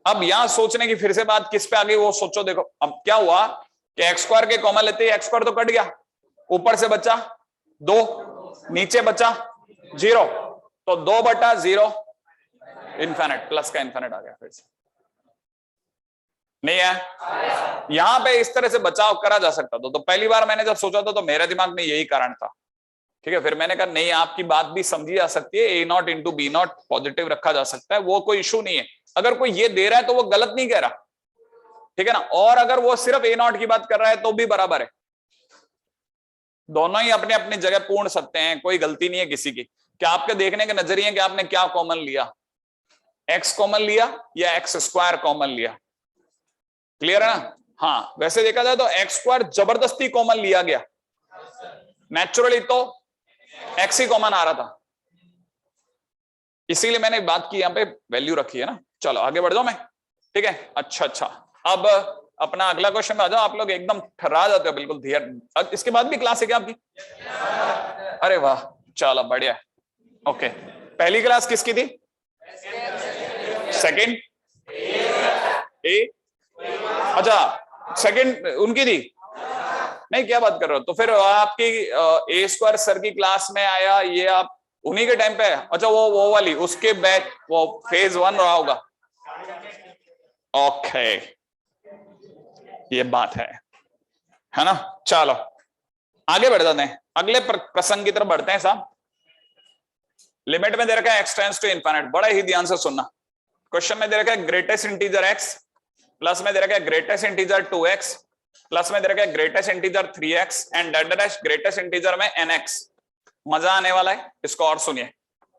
अब यहां सोचने की फिर से बात किस पे आ गई वो सोचो। देखो अब क्या हुआ कि x स्क्वायर के कॉमन लेते ही x स्क्वायर तो कट गया, ऊपर से बचा 2, नीचे बचा 0, तो 2/0 इनफाइनाइट, प्लस का इनफाइनाइट आ गया फिर से, नहीं है। यहां पे इस तरह से बचाव करा जा सकता था, तो पहली बार मैंने जब सोचा था तो मेरे दिमाग में यही कारण था, ठीक है। फिर मैंने कहा नहीं, आपकी बात भी समझी जा सकती है, A naught into B naught positive रखा जा सकता है, वो कोई इशू नहीं है। अगर कोई ये दे रहा है तो वो गलत नहीं कह रहा, ठीक है ना, और अगर वो सिर्फ ए नॉट की बात कर रहा है तो भी बराबर है, दोनों ही अपने अपनी जगह पूर्ण सत्य हैं, कोई गलती नहीं है किसी की। क्या आपके देखने के नजरिए कि आपने क्या कॉमन लिया, एक्स कॉमन लिया या एक्स स्क्वायर कॉमन लिया? क्लियर है ना? हाँ, वैसे देखा जाए तो एक्स स्क्वायर जबरदस्ती कॉमन लिया गया, नेचुरली तो एक्स ही कॉमन आ रहा था, इसीलिए मैंने बात की, यहां पे वैल्यू रखी है ना। चलो आगे बढ़ जाओ मैं, ठीक है। अच्छा, अब अपना अगला क्वेश्चन में आ जाओ। आप लोग एकदम ठहरा जाते हो बिल्कुल धीरे। इसके बाद भी क्लास है क्या आपकी? अरे वाह, चलो बढ़िया। ओके, पहली क्लास किसकी थी? सेकंड ए, अच्छा सेकंड उनकी थी? नहीं, क्या बात कर रहे हो? तो फिर आपकी ए स्क्वायर सर की क्लास में आया, ये आप उन्हीं के टाइम पे? अच्छा, वो वाली उसके बैच, वो फेज 1 रहा होगा। ओके, ये बात है ना। चलो आगे बढ़ जाते हैं, अगले प्रसंग की तरफ बढ़ते हैं साहब। लिमिट में दे रखा है एक्स टेंड्स टू इनफिनिट, बड़ा ही ध्यान से सुनना। क्वेश्चन में दे रखा है ग्रेटेस्ट इंटीजर एक्स, प्लस में दे रखा है ग्रेटेस्ट इंटीजर 2x, प्लस में दे रखा है greatest integer 3x and dash greatest integer में nx। मजा आने वाला है, इसको और सुनिए।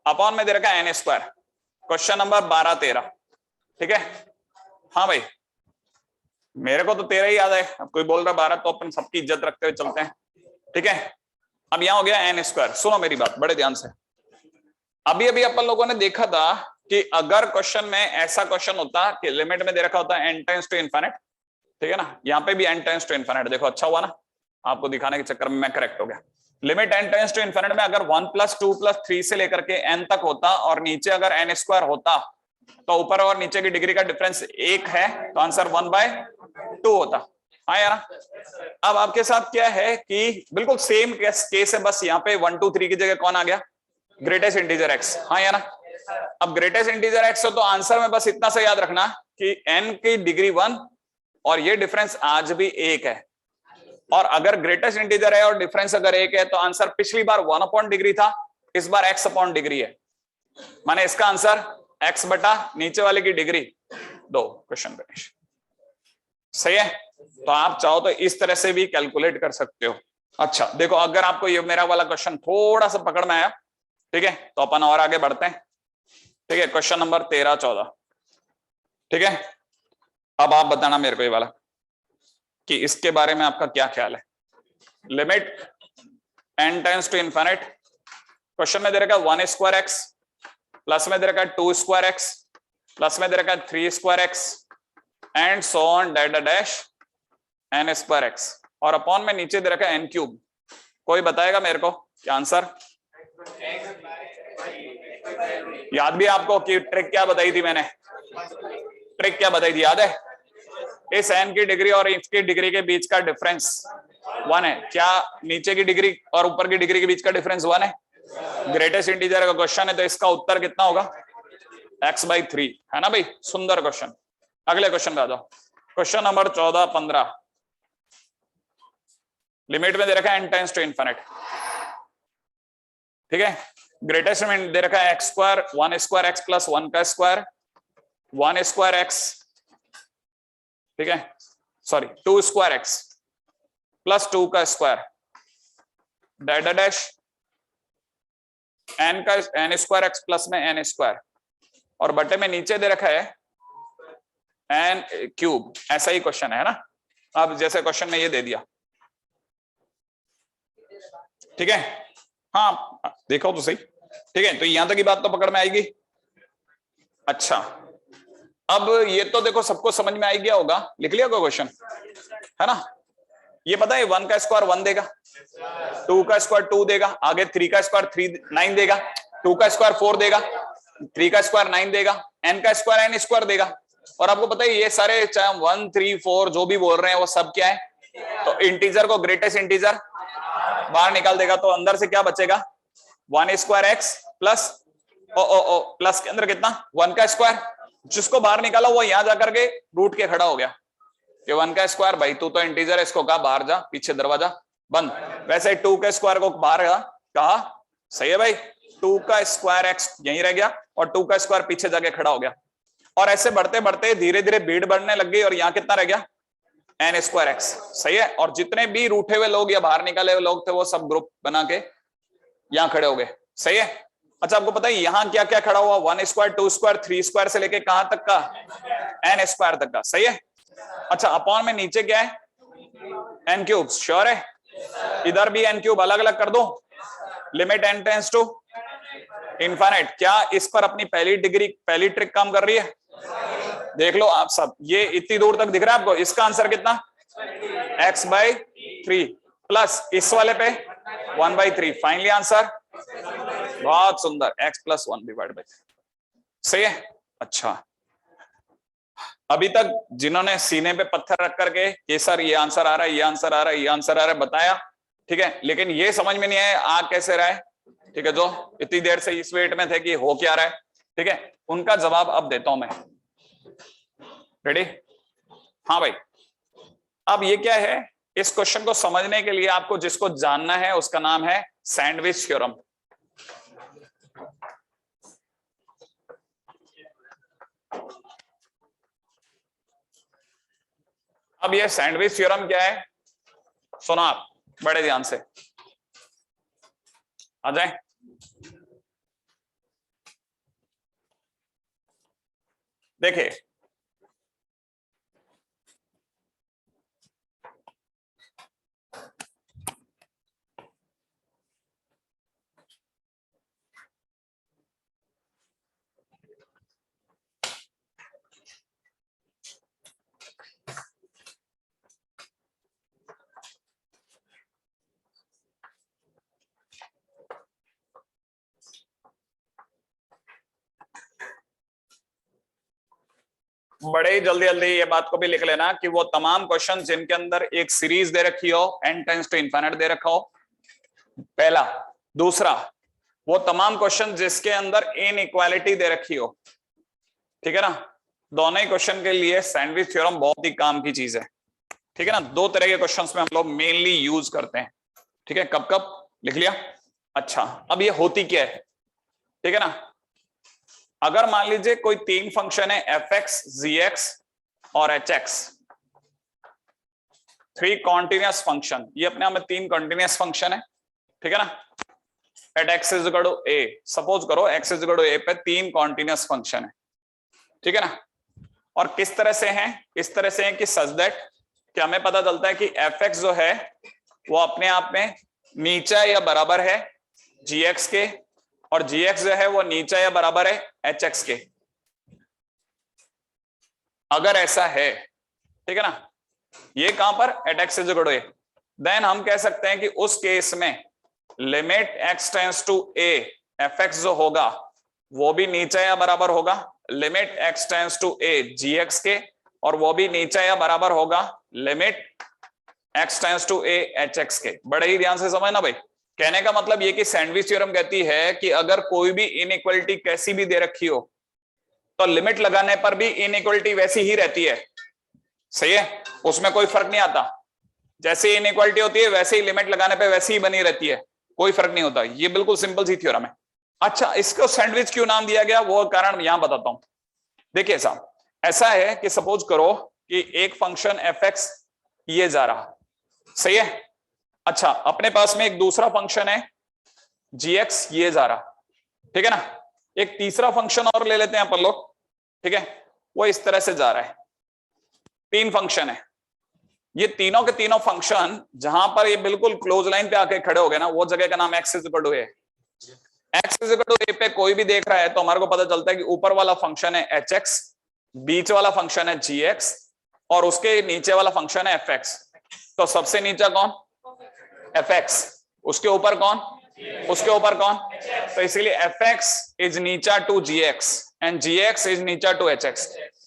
अपॉन में दे रखा है n स्क्वायर। क्वेश्चन नंबर 12-13, ठीक है। हाँ भाई, मेरे को तो 13 ही याद है, अब कोई बोल रहा 12 तो अपन सबकी इज्जत रखते हुए चलते हैं, ठीक है। अब यहां हो गया n स्क्वायर। सुनो मेरी बात बड़े ध्यान से। अभी अभी अपन लोगों ने देखा था कि अगर क्वेश्चन में ऐसा क्वेश्चन होता कि लिमिट में दे रखा होता n टेंड्स टू इनफिनिट, ठीक है ना, यहाँ पे भी n टेंड्स टू इनफिनिट। देखो अच्छा हुआ ना, आपको दिखाने के चक्कर में मैं करेक्ट हो गया। Limit n tends to infinite में अगर 1 + 2 + 3 से लेकर के n तक होता और नीचे अगर n स्क्वायर होता तो ऊपर और नीचे की डिग्री का डिफरेंस 1 है, तो आंसर 1/2 होता। हाँ यार, अब आपके साथ क्या है कि बिल्कुल सेम केस है, बस यहाँ पे 1 2 3 की जगह कौन आ गया? Greatest integer x। हाँ यार, अब ग्रेटेस्ट इंटीजर x हो तो आंसर में बस इतना सा याद रखना कि n की डिग्री 1 और ये डिफरेंस आज भी 1 है। और अगर ग्रेटेस्ट इंटीजर है और डिफरेंस अगर 1 है तो आंसर पिछली बार 1/डिग्री था, इस बार x/डिग्री है। माने इसका आंसर x बटा नीचे वाले की डिग्री 2। Question finish. सही है, तो आप चाहो तो इस तरह से भी कैलकुलेट कर सकते हो। अच्छा देखो, अगर आपको ये मेरा वाला क्वेश्चन थोड़ा सा पकड़ में आया, ठीक है, तो अपन और आगे बढ़ते हैं, ठीक है। क्वेश्चन नंबर 13-14, ठीक है। अब आप बताना मेरे को ये वाला कि इसके बारे में आपका क्या ख्याल है। Limit n tends to infinite, question में दे रखा है 1 स्क्वायर एक्स, प्लस में दे रखा है 2 स्क्वायर एक्स, प्लस में दे रखा है 3 square x and so on dash n square x, और अपॉन में नीचे दे रखा है n क्यूब। कोई बताएगा मेरे को क्या आंसर? याद भी आपको कि ट्रिक क्या बताई थी मैंने? ट्रिक क्या बताई थी याद है? इस n की डिग्री और इसकी डिग्री के बीच का डिफरेंस 1 है। क्या नीचे की डिग्री और ऊपर की डिग्री के बीच का डिफरेंस 1 है? ग्रेटेस्ट इंटीजर का क्वेश्चन है तो इसका उत्तर कितना होगा? x/3, है ना भाई। सुंदर क्वेश्चन। अगले क्वेश्चन पे आ जाओ। क्वेश्चन नंबर 14-15, लिमिट में दे रखा है n टेंड्स टू इनफिनिट, ठीक है। ग्रेटेस्ट में दे रखा है x square 1 square x plus 1 का स्क्वायर 1 स्क्वायर एक्स, ठीक है, सॉरी 2 स्क्वायर एक्स प्लस 2 का स्क्वायर डैश n का n स्क्वायर एक्स प्लस में n स्क्वायर, और बटे में नीचे दे रखा है n क्यूब। ऐसा ही क्वेश्चन है ना। अब जैसे क्वेश्चन में ये दे दिया, ठीक है। हाँ देखो तो सही, ठीक है। तो यहां तक की बात तो पकड़ में आएगी। अच्छा, अब ये तो देखो सबको समझ में आ गया होगा, लिख लिया कोई क्वेश्चन, है ना। ये पता है 1 का स्क्वायर 1 देगा, 2 का स्क्वायर 2 देगा, आगे 3 का स्क्वायर 3 9 देगा, 2 का स्क्वायर 4 देगा, 3 का स्क्वायर 9 देगा, n का स्क्वायर n स्क्वायर देगा। और आपको पता है ये सारे चाहे 1 3 4 जो भी बोल रहे हैं वो सब क्या है? तो इंटीजर को ग्रेटेस्ट इंटीजर बाहर निकाल देगा तो अंदर से क्या बचेगा? 1 स्क्वायर एक्स प्लस प्लस के अंदर कितना? 1 का स्क्वायर। जिसको बाहर निकाला वो यहां जाकर के रूट के खड़ा हो गया कि 1 का स्क्वायर, भाई तू तो इंटीजर है, इसको कहा बाहर जा, पीछे दरवाजा बंद। वैसे 2 का स्क्वायर को बाहर कहा, सही है भाई, 2 का स्क्वायर एक्स यहीं रह गया और 2 का स्क्वायर पीछे जाके खड़ा हो गया। और ऐसे बढ़ते बढ़ते धीरे धीरे भीड़ बढ़ने लग गई और यहाँ कितना रह गया? एन स्क्वायर एक्स, सही है। और जितने भी रूठे हुए लोग या बाहर निकाले हुए लोग थे वो सब ग्रुप बना के यहां खड़े हो गए, सही है। अच्छा आपको पता है यहां क्या क्या खड़ा हुआ, 1 स्क्वायर 2 स्क्वायर 3 स्क्वायर से लेके कहां तक का, एन स्क्वायर तक का, सही है। अच्छा अपॉन में नीचे क्या है, एन क्यूब, श्योर है। इधर भी एन क्यूब अलग अलग कर दो, limit N tends to infinite. क्या इस पर अपनी पहली ट्रिक काम कर रही है, देख लो आप सब, ये इतनी दूर तक दिख रहा है आपको। इसका आंसर कितना, x/3 प्लस इस वाले पे 1/3, फाइनली आंसर बहुत सुंदर, x+1/3, सही है। अच्छा अभी तक जिन्होंने सीने पे पत्थर रख करके कि सर ये आंसर आ रहा है, ये आंसर आ रहा है, ये आंसर आ रहा है बताया, ठीक है, लेकिन ये समझ में नहीं आया आ कैसे रहा है, ठीक है, जो इतनी देर से इस वेट में थे कि हो क्या रहा है, ठीक है, उनका जवाब अब देता हूं मैं। रेडी, हाँ भाई। अब ये क्या है, इस क्वेश्चन को समझने के लिए आपको जिसको जानना है उसका नाम है सैंडविच थ्योरम। अब ये सैंडविच थ्योरम क्या है, सुना आप बड़े ध्यान से, आ जाए। देखिए बड़े ही जल्दी जल्दी ये बात को भी लिख लेना कि वो तमाम क्वेश्चन जिनके अंदर एक सीरीज दे रखी हो, n टेंड्स टू इनफिनिट दे रखा हो, पहला। दूसरा, वो तमाम क्वेश्चन जिसके अंदर इनइक्वालिटी दे रखी हो, ठीक है ना। दोनों ही क्वेश्चन के लिए सैंडविच थ्योरम बहुत ही काम की चीज है, ठीक है ना। दो तरह के क्वेश्चंस में हम लोग मेनली यूज करते हैं, ठीक है। कब कब लिख लिया। अच्छा अब ये होती क्या है, ठीक है ना। अगर मान लीजिए कोई तीन फंक्शन है fx, gx और hx, थ्री कॉन्टिन्यूअस फंक्शन, ये अपने आप में तीन कॉन्टिन्यूअस फंक्शन है, ठीक है ना। At x is equal to a, suppose करो x is equal to a पे तीन कॉन्टिन्यूअस फंक्शन है, ठीक है ना। और किस तरह से हैं, इस तरह से हैं कि सच दैट कि हमें पता चलता है कि fx जो है वो अपने आप में नीचा या बराबर है gx के, और gx जो है वो नीचा या बराबर है hx के। अगर ऐसा है, ठीक है ना, ये कहां पर at x is equal to a, then हम कह सकते हैं कि उस केस में limit x tends to a, fx जो होगा वो भी नीचा या बराबर होगा limit x tends to a gx के, और वो भी नीचा या बराबर होगा limit x tends to a hx के। बड़े ही ध्यान से समझना भाई, कहने का मतलब ये कि सैंडविच थ्योरम कहती है कि अगर कोई भी इनइक्वालिटी कैसी भी दे रखी हो तो लिमिट लगाने पर भी इनइक्वालिटी वैसी ही रहती है, सही है, उसमें कोई फर्क नहीं आता। जैसे इनइक्वालिटी होती है वैसे ही लिमिट लगाने पे वैसी ही बनी रहती है, कोई फर्क नहीं होता। ये बिल्कुल सिंपल सी थ्योरम है। अच्छा इसको सैंडविच क्यों नाम दिया गया वो कारण यहां बताता हूं। देखिए साहब, ऐसा है कि सपोज करो कि एक फंक्शन fx ये जा रहा, सही है। अच्छा अपने पास में एक दूसरा फंक्शन है gx ये जा रहा, ठीक है ना। एक तीसरा फंक्शन और ले लेते हैं अपन लोग, ठीक है, वो इस तरह से जा रहा है। तीन फंक्शन है, ये तीनों के तीनों फंक्शन जहां पर ये बिल्कुल क्लोज लाइन पे आके खड़े हो गए ना, वो जगह का नाम x is equal to a। x is equal to a पे कोई भी देख रहा है तो हमारे को पता चलता है कि ऊपर वाला फंक्शन है hx, बीच वाला फंक्शन है gx, और उसके नीचे वाला फंक्शन है fx। तो सबसे नीचा कौन, fx, उसके ऊपर कौन, उसके ऊपर कौन, तो इसीलिए fx इज नीचा to gx and gx is नीचा to hx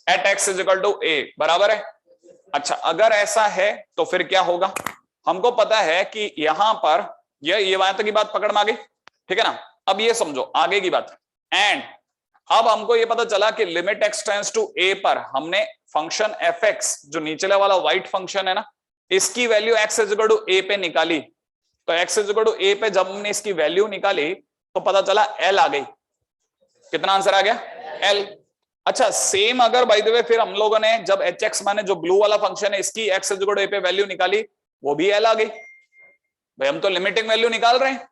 at x is equal to a, बराबर है। अच्छा अगर ऐसा है तो फिर क्या होगा, हमको पता है कि यहां पर ये वहां तक की बात पकड़ में आ गई, ठीक है ना। अब ये समझो आगे की बात, एंड अब हमको ये पता चला कि limit x tends to a पर हमने फंक्शन fx जो नीचले वाला व्हाइट फंक्शन है ना, इसकी value x is equal to a पे निकाली। तो x is equal to a पे जब हमने इसकी वैल्यू निकाली तो पता चला l आ गई। कितना आंसर आ गया, l। अच्छा सेम अगर बाय द वे फिर हम लोगों ने जब एच एक्स माने जो ब्लू वाला फंक्शन है इसकी एक्स इक्वल टू ए पे वैल्यू निकाली, वो भी एल आ गई भाई, हम तो लिमिटिंग वैल्यू निकाल रहे हैं।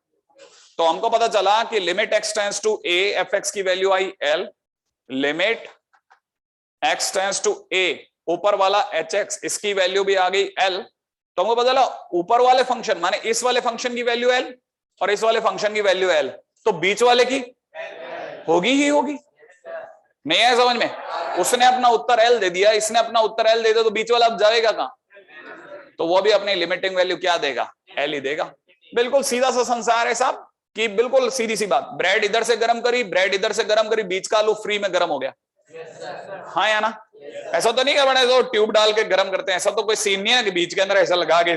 तो हमको पता चला कि limit x tends to A F x की वैल्यू आई L, limit x tends to A ऊपर वाला एच एक्स इसकी वैल्यू भी आ गई एल। तो हमको पता चला ऊपर वाले फंक्शन माने इस वाले फंक्शन की वैल्यू एल और इस वाले फंक्शन की वैल्यू एल, तो बीच वाले की होगी ही होगी। नहीं है समझ में? उसने अपना उत्तर एल दे दिया, इसने अपना उत्तर एल दे दिया, तो बीच वाला अब जाएगा कहां? तो वो भी अपनी लिमिटिंग वैल्यू क्या देगा? एल ही देगा। बिल्कुल सीधा सा संसार है साहब, कि बिल्कुल सीधी सी बात। ब्रेड इधर से गर्म करी, ब्रेड इधर से गर्म करी, बीच का आलू फ्री में गर्म हो गया। हाँ या ना? ऐसा तो नहीं है बड़े तो ट्यूब डाल के गर्म करते हैं, ऐसा तो कोई सीन नहीं है कि बीच के अंदर ऐसा लगा के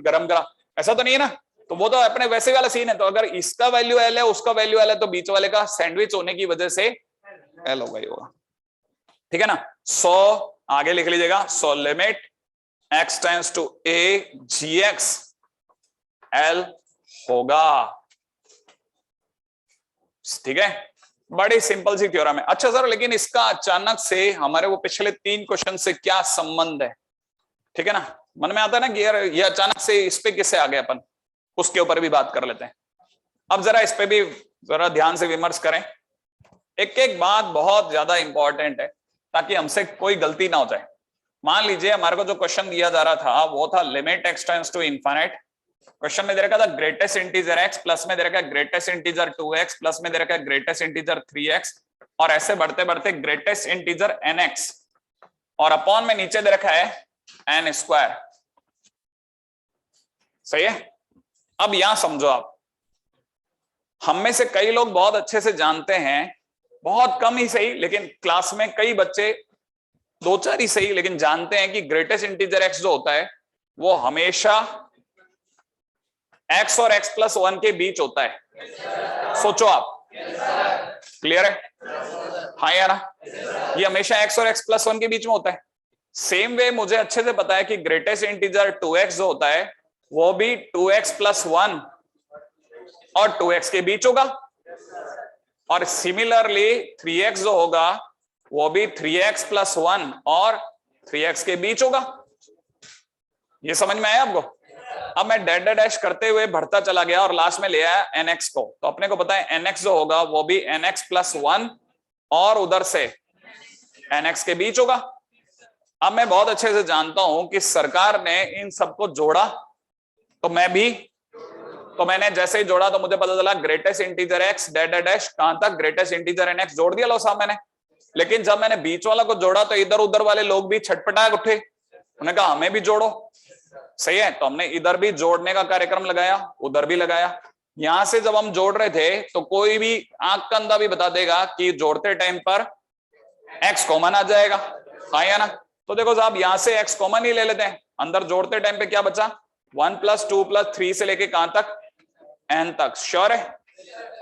गर्म करा, ऐसा तो नहीं है ना। तो वो तो अपने वैसे वाला सीन है। तो अगर इसका वैल्यू एल है, उसका वैल्यू एल है, तो बीच वाले का सैंडविच होने की वजह से एल होगा ही होगा। ठीक है ना? सो आगे लिख लीजिएगा, so limit x tends to A G X L होगा। ठीक है, बड़ी सिंपल सी थ्योरम है। अच्छा सर, लेकिन इसका अचानक से हमारे वो पिछले 3 क्वेश्चन से क्या संबंध है? ठीक है ना, मन में आता है ना कि यार ये अचानक से इस पे किससे आ गए अपन, उसके ऊपर भी बात कर लेते हैं। अब जरा इस पे भी जरा ध्यान से विमर्श करें। एक एक बात बहुत ज्यादा इंपॉर्टेंट है ताकि हमसे कोई गलती ना हो जाए। मान लीजिए हमारे को जो क्वेश्चन दिया जा रहा था वो था limit x tends to infinite. Question में दे रखा था ग्रेटेस्ट इंटीजर x, प्लस में दे रखा है ग्रेटेस्ट इंटीजर 2x, प्लस में दे रखा है ग्रेटेस्ट इंटीजर 3x, और ऐसे बढ़ते बढ़ते ग्रेटेस्ट इंटीजर nx, और अपॉन में नीचे दे रखा है n स्क्वायर। सही है? अब यहां समझो आप, हम में से कई लोग बहुत अच्छे से जानते हैं, बहुत कम ही सही, लेकिन क्लास में कई बच्चे 2-4 ही सही, लेकिन जानते हैं कि ग्रेटेस्ट इंटीजर x जो होता है वो हमेशा x और x प्लस 1 के बीच होता है। सोचो आप, क्लियर है? हाँ या ना? ये हमेशा x और x प्लस 1 के बीच में होता है। सेम वे मुझे अच्छे से पता है कि ग्रेटेस्ट इंटीजर 2x जो होता है वो भी 2x प्लस 1 और 2x के बीच होगा, और सिमिलरली 3x जो होगा वो भी 3x प्लस 1 और 3x के बीच होगा। ये समझ में आया आपको? अब मैं डैश डैश करते हुए बढ़ता चला गया और लास्ट में ले आया nx को, तो अपने को पता है nx जो होगा वो भी nx प्लस 1 और उधर से nx के बीच होगा। अब मैं बहुत अच्छे से जानता हूं कि सरकार ने इन सबको जोड़ा, तो मैंने जैसे ही जोड़ा तो मुझे पता चला greatest integer x dash dash कहां तक, ग्रेटेस्ट इंटीजर nx जोड़ दिया लो साहब मैंने। लेकिन जब मैंने बीच वाला को जोड़ा तो इधर उधर वाले लोग भी छटपटा उठे, उन्होंने कहा हमें भी जोड़ो। सही है? तो हमने इधर भी जोड़ने का कार्यक्रम लगाया, उधर भी लगाया। यहां से जब हम जोड़ रहे थे तो कोई भी आंख का अंधा भी बता देगा कि जोड़ते टाइम पर x कॉमन आ जाएगा। हाँ या ना? तो देखो साहब, यहां से x कॉमन ही ले लेते हैं। अंदर जोड़ते टाइम पे क्या बचा? 1 प्लस 2 प्लस 3 से लेके कहां तक? n तक। श्योर है?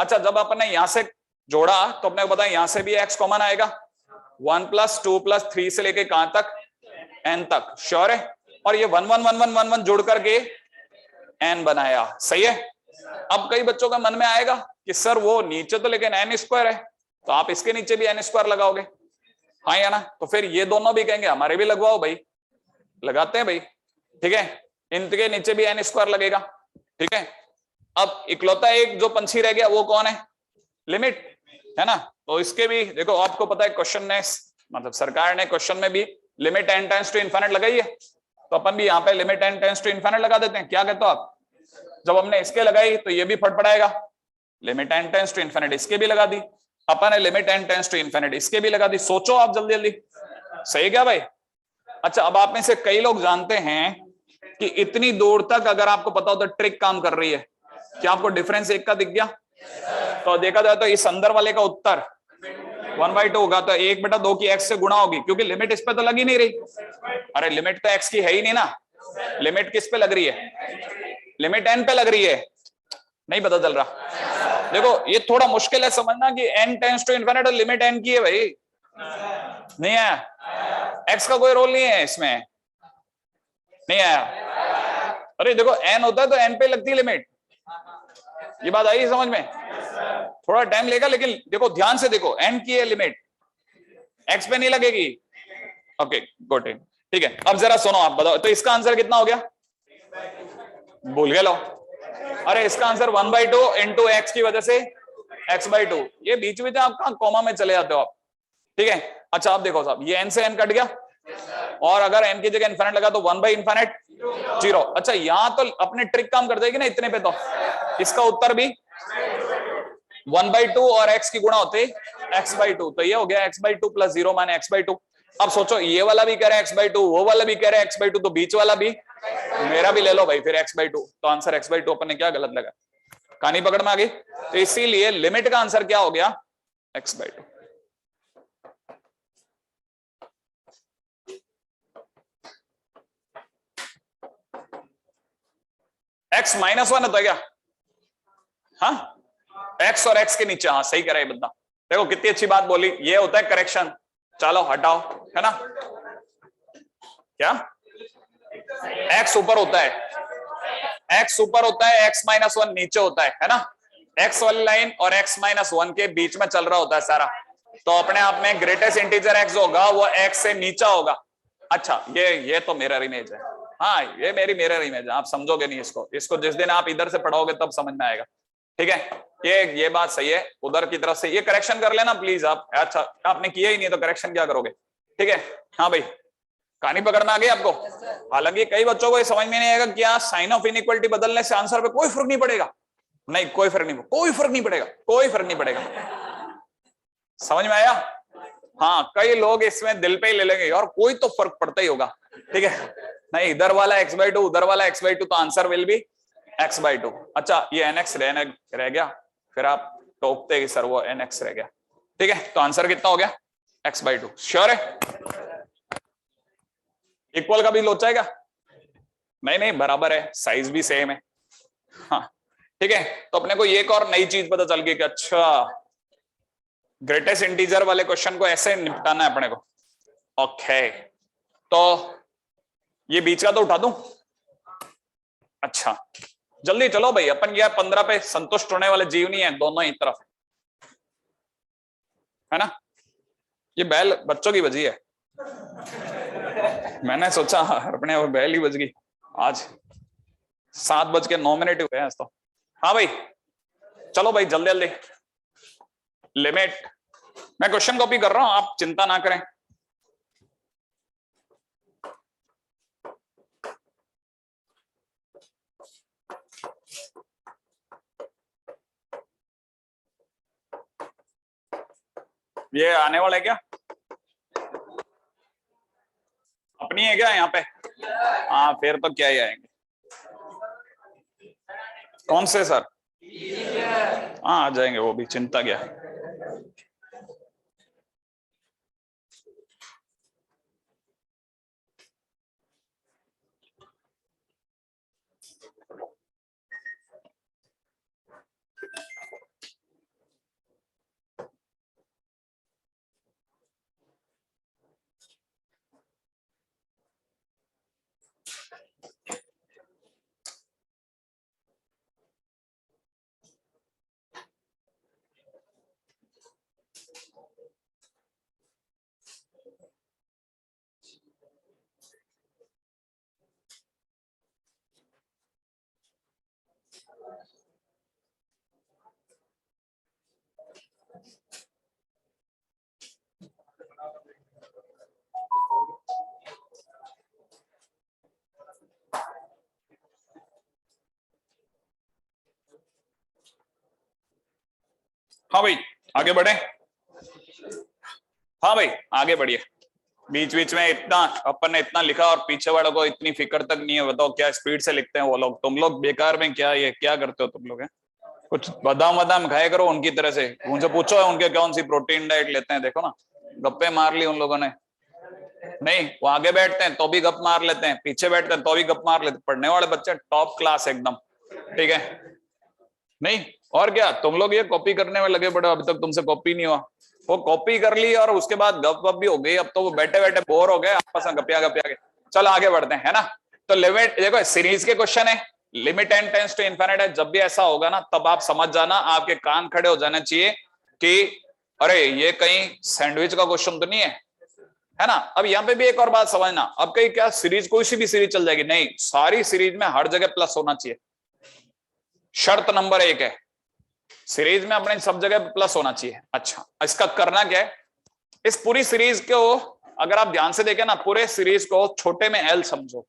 अच्छा, जब अपने यहां से जोड़ा तो अपने को पता है यहां से भी x कॉमन आएगा, 1 प्लस 2 प्लस 3 से लेके कहां तक? n तक। श्योर है? और ये 1 1 1 1 1 1 जोड़ करके n बनाया। सही है? अब कई बच्चों का मन में आएगा कि सर वो नीचे तो लेकिन n स्क्वायर है, तो आप इसके नीचे भी n स्क्वायर लगाओगे। हाँ या ना? तो फिर ये दोनों भी कहेंगे हमारे भी लगवाओ भाई, लगाते हैं भाई। ठीक है, इनके नीचे भी n स्क्वायर लगेगा। ठीक है, अब इकलौता एक जो पंछी रह गया वो कौन है? लिमिट, है ना? तो इसके भी देखो, आपको पता है क्वेश्चन ने, मतलब सरकार ने क्वेश्चन में भी limit n tends to infinite लगाई है, तो अपन भी यहाँ पे limit n tends to infinite लगा देते हैं। क्या कहते हो आप? जब हमने इसके लगाई तो ये भी फटफटाएगा, limit n tends to infinite इसके भी लगा दी, अपन ने limit n tends to infinite इसके भी लगा दी। सोचो आप जल्दी जल्दी। सही क्या भाई? अच्छा, अब आप में से कई लोग जानते हैं कि इतनी दूर तक अगर आपको पता हो तो ट्रिक काम कर रही है। क्या आपको डिफरेंस एक का दिख गया? तो देखा जाए तो इस अंदर वाले का उत्तर 1/2 होगा, तो 1/2 की x से गुणा होगी, क्योंकि लिमिट इस पे तो लगी नहीं रही। अरे लिमिट तो x की है ही नहीं ना, लिमिट किस पे लग रही है? लिमिट n पे लग रही है। नहीं पता चल रहा? देखो ये थोड़ा मुश्किल है समझना कि n टेंड्स टू इनफिनिट और लिमिट n की है भाई। नहीं आया? x का कोई रोल नहीं है इसमें, नहीं आया? अरे देखो n होता है तो n पे लगती है लिमिट। ये बात आई समझ में? थोड़ा टाइम लेगा, लेकिन देखो ध्यान से देखो, n की है लिमिट, एक्स पे नहीं लगेगी। ओके गुड, ठीक है। अब जरा सुनो, आप बताओ तो इसका आंसर कितना हो गया? भूल गए लो? अरे इसका आंसर 1/2 इंटू एक्स की वजह से x/2। ये बीच बीच आप कहां कॉमा में चले जाते हो आप, ठीक है। अच्छा आप देखो साहब, ये n से n कट गया, और अगर n की जगह इन्फिनिट लगा तो 1/∞ 0। अच्छा यहां तो अपने ट्रिक काम कर जाएगी ना इतने पे, तो इसका उत्तर भी 1/2 और x की गुणा होते x/2, तो ये हो गया x/2 + 0 माने x/2। अब सोचो ये वाला भी कह रहा है x/2, वो वाला भी कह रहा है x/2, तो बीच वाला भी, मेरा भी ले लो भाई फिर x/2, तो आंसर x/2 अपन ने क्या गलत लगा? कहानी पकड़ में आ गई। तो इसीलिए लिमिट का आंसर क्या हो गया? x/2। x -1 होता है क्या? हाँ x और x के नीचे, हाँ सही कह रहा है बंदा। देखो कितनी अच्छी बात बोली, ये होता है करेक्शन। चलो हटाओ, है ना? क्या x ऊपर होता है, x ऊपर होता है, x -1 नीचे होता है ना? x वाली लाइन और x -1 के बीच में चल रहा होता है सारा, तो अपने आप में ग्रेटेस्ट इंटीजर x होगा वो x से नीचा होगा। अच्छा ये तो मिरर इमेज है, हाँ ये मेरी मिरर इमेज है, आप समझोगे नहीं इसको जिस दिन आप इधर से पढ़ोगे तब समझ में आएगा, ठीक है। ये बात सही है, उधर की तरफ से ये करेक्शन कर लेना प्लीज आप। अच्छा आपने किया ही नहीं तो करेक्शन क्या करोगे, ठीक है। हाँ भाई कहानी पकड़ में आ गई आपको? हालांकि कई बच्चों को ये समझ में नहीं आएगा क्या साइन ऑफ इनइक्वालिटी बदलने से आंसर पे कोई फर्क नहीं पड़ेगा। नहीं कोई फर्क नहीं पड़ेगा, कोई फर्क नहीं पड़ेगा। समझ में आया? हाँ कई लोग इसमें दिल पे ही ले लेंगे और कोई तो फर्क पड़ता ही होगा, ठीक है। नहीं इधर वाला x/2 उधर वाला x/2, तो आंसर विल बी x/2। अच्छा ये nx रह गया, फिर आप टोकते कि सर वो nx रह गया, ठीक है। तो आंसर कितना हो गया? x/2। श्योर है? इक्वल का भी लोचा है क्या? नहीं बराबर है, साइज भी सेम है, हाँ ठीक है। तो अपने को एक और नई चीज पता चल गई कि अच्छा ग्रेटेस्ट इंटीजर वाले क्वेश्चन को ऐसे निपटाना है अपने को। ओके तो ये बीच का तो उठा दूं। अच्छा जल्दी चलो भाई, अपन क्या 15 पे संतुष्ट होने वाले जीव नहीं है, दोनों ही तरफ है ना। ये बैल बच्चों की बजी है, मैंने सोचा अपने वो बैल ही बज गई। आज 7:09 हुए हैं आज तो। हाँ भाई चलो भाई जल्दी जल्दी लिमिट, मैं क्वेश्चन कॉपी कर रहा हूं, आप चिंता ना करें। ये आने वाला है क्या? अपनी है क्या यहाँ पे? हाँ फिर तो क्या ही आएंगे। कौन से सर? हाँ आ जाएंगे वो भी, चिंता क्या। हाँ भाई आगे बढ़े। हाँ भाई आगे बढ़िए। बीच बीच में इतना अपन ने इतना लिखा और पीछे वालों को इतनी फिक्र तक नहीं है, बताओ क्या स्पीड से लिखते हैं वो लोग। तुम लोग बेकार में क्या ये क्या करते हो तुम लोग हैं? कुछ बादाम वादाम खाया करो उनकी तरह से, उनसे पूछो उनके कौन सी प्रोटीन डाइट लेते हैं। देखो ना गप्पे मार ली उन लोगों ने। नहीं वो आगे बैठते हैं तो भी गप मार लेते हैं, पीछे बैठते हैं तो भी गप मार लेते हैं। पढ़ने वाले बच्चे टॉप क्लास एकदम, ठीक है। नहीं और क्या तुम लोग ये कॉपी करने में लगे पड़े, अभी तक तुमसे कॉपी नहीं हुआ। वो कॉपी कर ली और उसके बाद गप वप भी हो गई, अब तो वो बैठे बैठे बोर हो गए आपस में गपिया गपिया के। चलो आगे बढ़ते हैं, है ना। तो लिमिट देखो सीरीज के क्वेश्चन है, limit n tends to infinite है। जब भी ऐसा होगा ना तब आप समझ जाना, आपके कान खड़े हो जाने चाहिए कि अरे ये कहीं सैंडविच का क्वेश्चन तो नहीं है ना। अब यहाँ पे भी एक और बात समझना, अब कहीं क्या सीरीज कोई सी भी सीरीज चल जाएगी, नहीं, सारी सीरीज में हर जगह प्लस होना चाहिए, शर्त नंबर 1 है, सीरीज में अपने सब जगह प्लस होना चाहिए। अच्छा, इसका करना क्या है, इस पूरी सीरीज को अगर आप ध्यान से देखें ना, पूरे सीरीज को छोटे में एल समझो,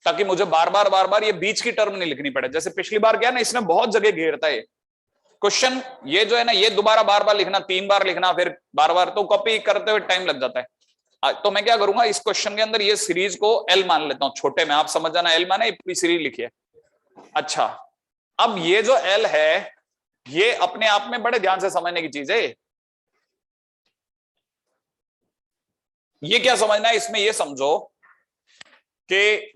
ताकि मुझे बार बार ये बीच की टर्म नहीं लिखनी पड़े। जैसे पिछली बार क्या ना, इसने बहुत जगह घेरता है क्वेश्चन, ये जो है ना, ये दोबारा बार लिखना, 3 बार लिखना, फिर बार तो कॉपी करते हुए टाइम लग जाता है। तो मैं क्या करूंगा, इस क्वेश्चन के अंदर ये सीरीज को एल मान लेता हूं, छोटे में, आप समझ जाना एल माने पूरी सीरीज लिखिए। अच्छा, अब ये जो एल है, ये अपने आप में बड़े ध्यान से समझने की चीज है। ये क्या समझना है इसमें, ये समझो कि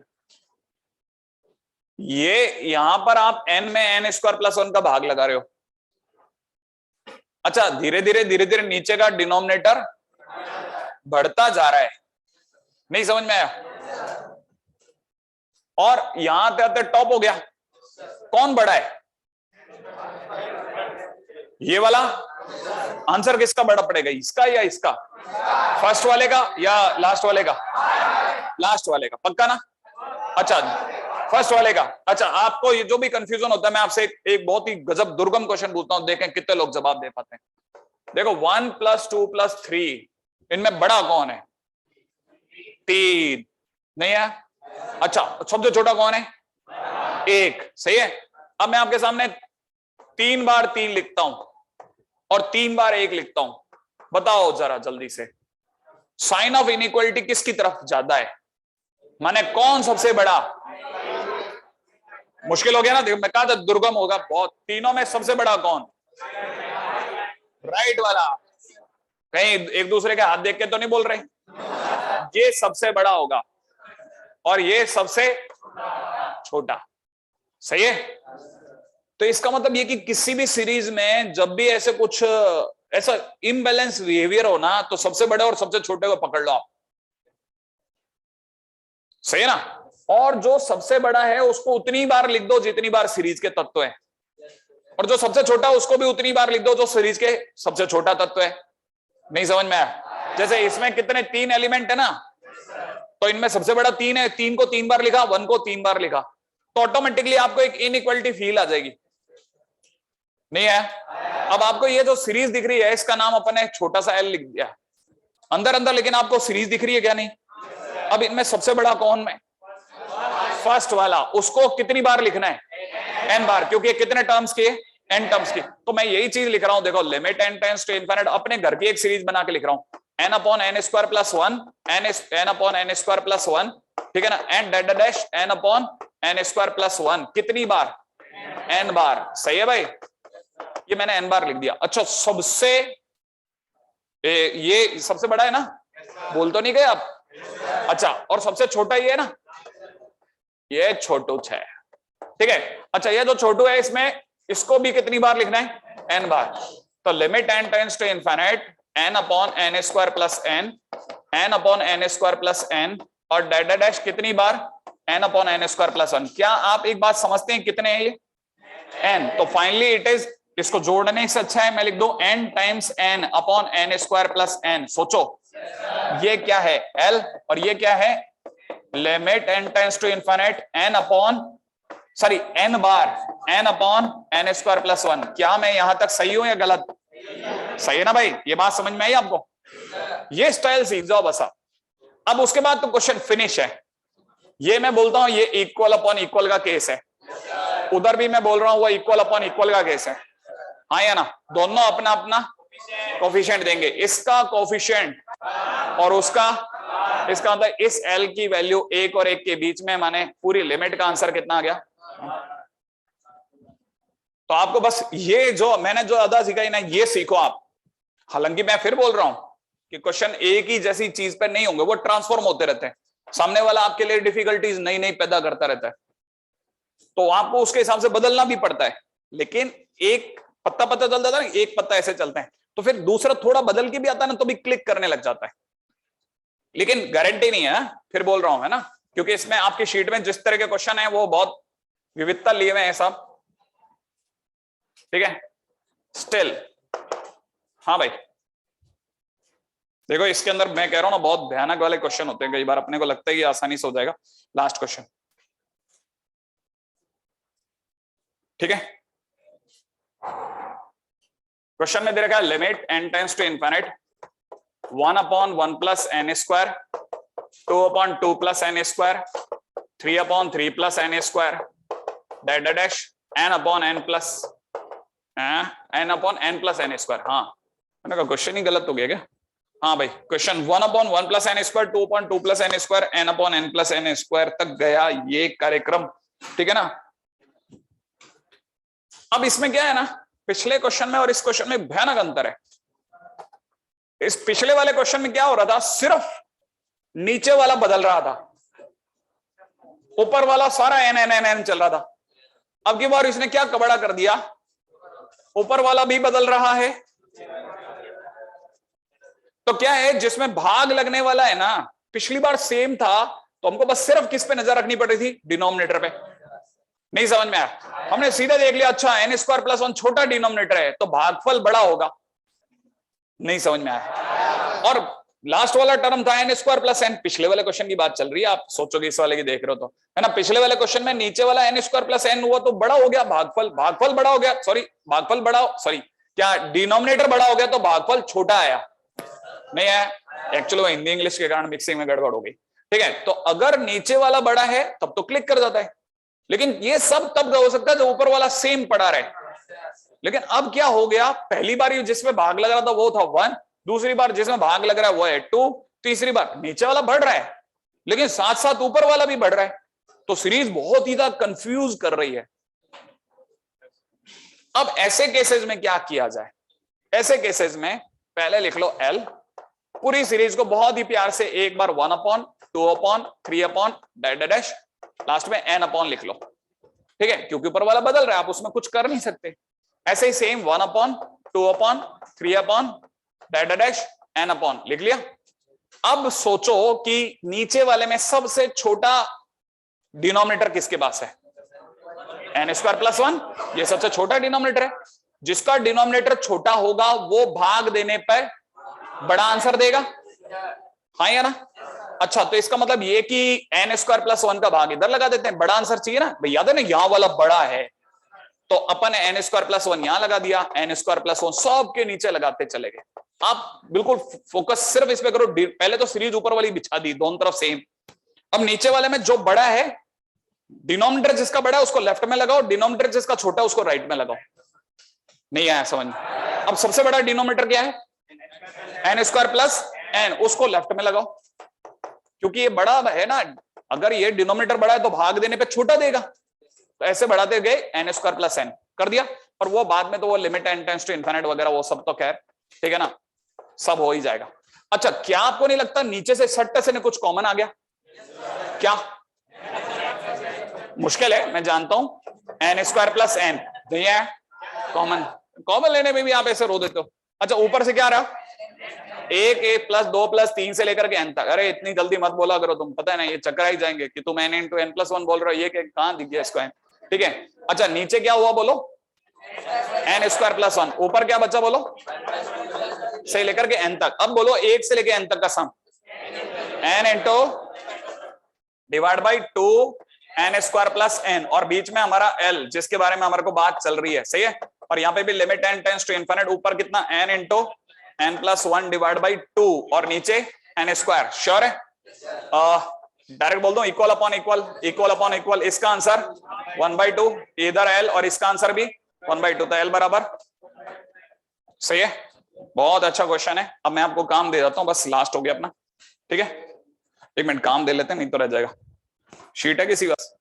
ये यहां पर आप n में n² + 1 का भाग लगा रहे हो। अच्छा, धीरे धीरे नीचे का डिनोमिनेटर बढ़ता जा रहा है, नहीं समझ में आया? और यहां आते टॉप हो गया, कौन बड़ा है? ये वाला। आंसर किसका बड़ा पड़ेगा, इसका या इसका? फर्स्ट वाले का या लास्ट वाले का? लास्ट वाले का, पक्का ना? अच्छा, फर्स्ट वाले का। अच्छा, आपको ये जो भी कंफ्यूजन होता है, मैं आपसे एक बहुत ही गजब दुर्गम क्वेश्चन पूछता हूं, देखें कितने लोग जवाब दे पाते हैं। देखो 1 + 2 + 3, इनमें बड़ा कौन है? 3 नहीं है? अच्छा, सबसे छोटा कौन है? 1, सही है। अब मैं आपके सामने 3 बार 3 लिखता हूं और 3 बार 1 लिखता हूं, बताओ जरा जल्दी से, साइन ऑफ इनइक्वालिटी किसकी तरफ ज्यादा है? माने कौन सबसे बड़ा? मुश्किल हो गया ना, देखो मैं कहा था दुर्गम होगा बहुत। तीनों में सबसे बड़ा कौन? राइट वाला। कहीं एक दूसरे के हाथ देख के तो नहीं बोल रहे? ये सबसे बड़ा होगा और ये सबसे छोटा, सही है। तो इसका मतलब ये कि किसी भी सीरीज में जब भी ऐसे कुछ ऐसा इम्बैलेंस बिहेवियर हो ना, तो सबसे बड़े और सबसे छोटे को पकड़ लो आप, सही है ना। और जो सबसे बड़ा है उसको उतनी बार लिख दो जितनी बार सीरीज के तत्व है, और जो सबसे छोटा उसको भी उतनी बार लिख दो जो सीरीज के सबसे छोटा तत्व है। नहीं समझ में आया? जैसे इसमें कितने 3 एलिमेंट है ना, तो इनमें सबसे बड़ा 3 है, 3 को 3 बार लिखा, 1 को 3 बार लिखा, तो ऑटोमेटिकली आपको एक इनइक्वालिटी फील आ जाएगी, नहीं है? अब आपको ये जो सीरीज दिख रही है, इसका नाम अपन ने छोटा सा एल लिख दिया अंदर अंदर, लेकिन आपको सीरीज दिख रही है क्या? नहीं। अब इनमें सबसे बड़ा कौन में? फर्स्ट वाला। उसको कितनी बार लिखना है? n बार, क्योंकि ये कितने टर्म्स की? n टर्म्स की। तो मैं यही चीज लिख रहा हूं, देखो, limit n tends to infinite, अपने घर की एक सीरीज बना के लिख रहा हूं, n/n² + 1, ठीक है ना, एंड डैश डैश n/n² + 1, कितनी बार? n बार, सही है भाई, ये मैंने n बार लिख दिया। अच्छा, सबसे ये सबसे बड़ा है ना, बोल तो नहीं गए आप? अच्छा, और सबसे छोटा ये है ना, ये छोटू है, ठीक है। अच्छा, ये जो छोटू है, इसमें इसको भी कितनी बार लिखना है? n बार। तो limit n tends to infinite n/n² + n, n/n² + n, और डैश डैश कितनी बार? n/n² + 1। क्या आप एक बात समझते हैं कितने हैं ये? n। तो फाइनली इट इज, इसको जोड़ने से अच्छा है मैं लिख दूं n × n/n² + n। सोचो, ये क्या है? l, और ये क्या है? Limit n tends to infinite n बार n/n² + 1। क्या मैं यहां तक सही हूं या गलत? सही है ना भाई? ये बात समझ में आई आपको? ये स्टाइल सीख जाओ बस। अब उसके बाद तो क्वेश्चन फिनिश है। ये मैं बोलता हूं ये इक्वल अपॉन इक्वल का केस है, उधर भी मैं बोल रहा हूं वो इक्वल अपॉन इक्वल का केस है, हाँ या ना? दोनों अपना अपना कोफिशिएंट देंगे, इसका कोफिशिएंट और उसका, इसका मतलब इस एल की वैल्यू 1 और 1 के बीच में, माने पूरी लिमिट का आंसर कितना आ गया? तो आपको बस ये जो मैंने जो अदा सिखाई ना, ये सीखो आप। हालांकि मैं फिर बोल रहा हूं कि क्वेश्चन एक ही जैसी चीज पर नहीं होंगे, वो ट्रांसफॉर्म होते रहते हैं, सामने वाला आपके लिए डिफिकल्टीज नई नई पैदा करता रहता है, तो आपको उसके हिसाब से बदलना भी पड़ता है। लेकिन एक पत्ता पता चल जाता है, एक पत्ता ऐसे चलते हैं, तो फिर दूसरा थोड़ा बदल के भी आता है ना, तो भी क्लिक करने लग जाता है। लेकिन गारंटी नहीं है, फिर बोल रहा हूं, है ना, क्योंकि इसमें आपकी शीट में जिस तरह के क्वेश्चन है वो बहुत विविधता लिए हुए हैं सब, ठीक है। स्टिल, हाँ भाई, देखो इसके अंदर मैं कह रहा हूं ना, बहुत भयानक वाले क्वेश्चन होते हैं, कई बार अपने को लगता है कि आसानी से हो जाएगा। लास्ट क्वेश्चन, ठीक है। क्वेश्चन में दे रखा है limit n tends to infinite 1/1 plus n square, 2/2 plus n square, 3/3 plus n square, dash dash n/n plus n square. हाँ मैंने कहा क्वेश्चन ही गलत हो गया क्या? हाँ भाई, question 1/1 plus n square, 2/2 plus n square, n/n plus n square तक गया ये कार्यक्रम, ठीक है ना। अब इसमें क्या है ना, पिछले क्वेश्चन में और इस क्वेश्चन में भयानक अंतर है। इस पिछले वाले क्वेश्चन में क्या हो रहा था, सिर्फ नीचे वाला बदल रहा था, ऊपर वाला सारा n चल रहा था। अब की बार इसने क्या कबड़ा कर दिया, ऊपर वाला भी बदल रहा है। तो क्या है, जिसमें भाग लगने वाला है ना, पिछली बार सेम था, तो हमको बस सिर्फ किस पे नजर रखनी पड़ी थी, डिनोमिनेटर पे। नहीं समझ में आया, हमने सीधे देख लिया अच्छा n स्क्वायर प्लस 1 छोटा डिनोमिनेटर है तो भागफल बड़ा होगा। नहीं समझ में आया। और लास्ट वाला टर्म था n स्क्वायर प्लस n, पिछले वाले क्वेश्चन की बात चल रही है, आप सोचोगे इस वाले की देख रहे हो तो, है ना। पिछले वाले क्वेश्चन में नीचे वाला n स्क्वायर प्लस n हुआ तो बड़ा हो गया भागफल बड़ा हो गया, क्या डिनोमिनेटर बड़ा हो गया तो भागफल छोटा आया? नहीं आया। एक्चुअली वो हिंदी इंग्लिश के कारण मिक्सिंग में गड़बड़ हो गई, ठीक है। तो अगर नीचे वाला बड़ा है तब तो क्लिक कर जाता है, लेकिन ये सब तब हो सकता है जब ऊपर वाला सेम पड़ा रहे। लेकिन अब क्या हो गया, पहली बार जिसमें भाग लग रहा था वो था 1, दूसरी बार जिसमें भाग लग रहा है वो है 2, तीसरी बार नीचे वाला बढ़ रहा है लेकिन साथ साथ ऊपर वाला भी बढ़ रहा है। तो सीरीज बहुत ही कंफ्यूज कर रही है। अब ऐसे केसेस में क्या किया जाए, ऐसे केसेस में पहले लिख लो L, पूरी सीरीज को बहुत ही प्यार से एक बार 1/2/3/ डैश लास्ट में n/ लिख लो, ठीक है, क्योंकि ऊपर वाला बदल रहा है, आप उसमें कुछ कर नहीं सकते। ऐसे ही सेम 1/2/3/ डैश n/ लिख लिया। अब सोचो कि नीचे वाले में सबसे छोटा डिनोमिनेटर किसके पास है, n स्क्वायर प्लस 1, ये सबसे छोटा डिनोमिनेटर है। जिसका डिनोमिनेटर छोटा होगा वो भाग देने पर बड़ा आंसर देगा, हाँ या ना। अच्छा, तो इसका मतलब ये कि n स्क्वायर प्लस 1 का भाग इधर लगा देते हैं, बड़ा आंसर चाहिए ना भाई, याद है ना यहां वाला बड़ा है तो अपन n स्क्वायर प्लस 1 यहां लगा दिया, n स्क्वायर प्लस 1 सब के नीचे लगाते चले गए। आप बिल्कुल फोकस सिर्फ इस पे करो, पहले तो सीरीज ऊपर वाली बिछा दी दोनों तरफ सेम। अब नीचे वाले में जो बड़ा है, डिनोमिनेटर जिसका बड़ा है उसको लेफ्ट में लगाओ, डिनोमिनेटर जिसका छोटा है उसको राइट में लगाओ। नहीं आया समझ में? अब सबसे बड़ा डिनोमिनेटर क्या है, n स्क्वायर प्लस n, उसको लेफ्ट में लगाओ क्योंकि ये बड़ा है ना। अगर ये डिनोमिनेटर बड़ा है तो भाग देने पे छोटा देगा, तो ऐसे बढ़ाते गए n स्क्वायर प्लस n कर दिया। और वो बाद में तो वो limit n tends to infinite वगैरह वो सब तो खैर ठीक है ना, सब हो ही जाएगा। अच्छा, क्या आपको नहीं लगता नीचे से सट्टे से कुछ कॉमन आ गया? क्या मुश्किल है, मैं जानता हूं, n स्क्वायर प्लस n नहीं है कॉमन लेने में भी आप ऐसे रो देते हो। अच्छा, ऊपर से क्या आ रहा, 1 प्लस 2 प्लस 3 से लेकर के n तक। अरे इतनी जल्दी मत बोला करो, तुम पता है ना ये चक्कर ही जाएंगे कि तुम n इंटू n प्लस 1 बोल रहे हो, ये कहां दिख गया इसको n, ठीक है। अच्छा, नीचे क्या हुआ बोलो, n स्क्वायर प्लस 1, ऊपर क्या बचा बोलो, से लेकर के n तक। अब बोलो 1 से लेकर n तक का सम, n into divide by 2 n square plus n, और बीच में हमारा l जिसके बारे में हमारे को बात चल रही है, सही है। और यहाँ पे भी limit n tends to infinite, ऊपर कितना n into n plus 1 divide by 2 और नीचे n स्क्वायर। श्योर है? डायरेक्ट बोल दो, equal upon equal, equal upon equal, इसका आंसर 1/2, इधर l और इसका आंसर भी 1/2, तो l बराबर, सही है। बहुत अच्छा क्वेश्चन है। अब मैं आपको काम दे देता हूं, बस लास्ट हो गया अपना, ठीक है। एक मिनट काम दे लेते हैं, नहीं तो रह जाएगा। शीट है किसी पास?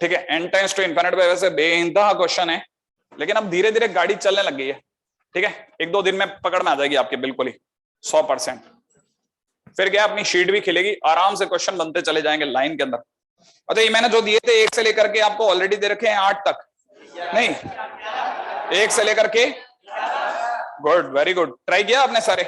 ठीक है, n टेंड्स टू इनफिनिट पे वैसे बेइंतहा क्वेश्चन है, लेकिन अब धीरे धीरे गाड़ी चलने लग गई है, ठीक है। 1-2 दिन में पकड़ में आ जाएगी आपके बिल्कुल ही 100%। फिर क्या, अपनी शीट भी खिलेगी, आराम से क्वेश्चन बनते चले जाएंगे लाइन के अंदर। अच्छा, ये मैंने जो दिए थे 1 से लेकर के आपको ऑलरेडी दे रखे हैं 8 तक, नहीं 1 से लेकर के, गुड, वेरी गुड, ट्राई किया आपने सारे?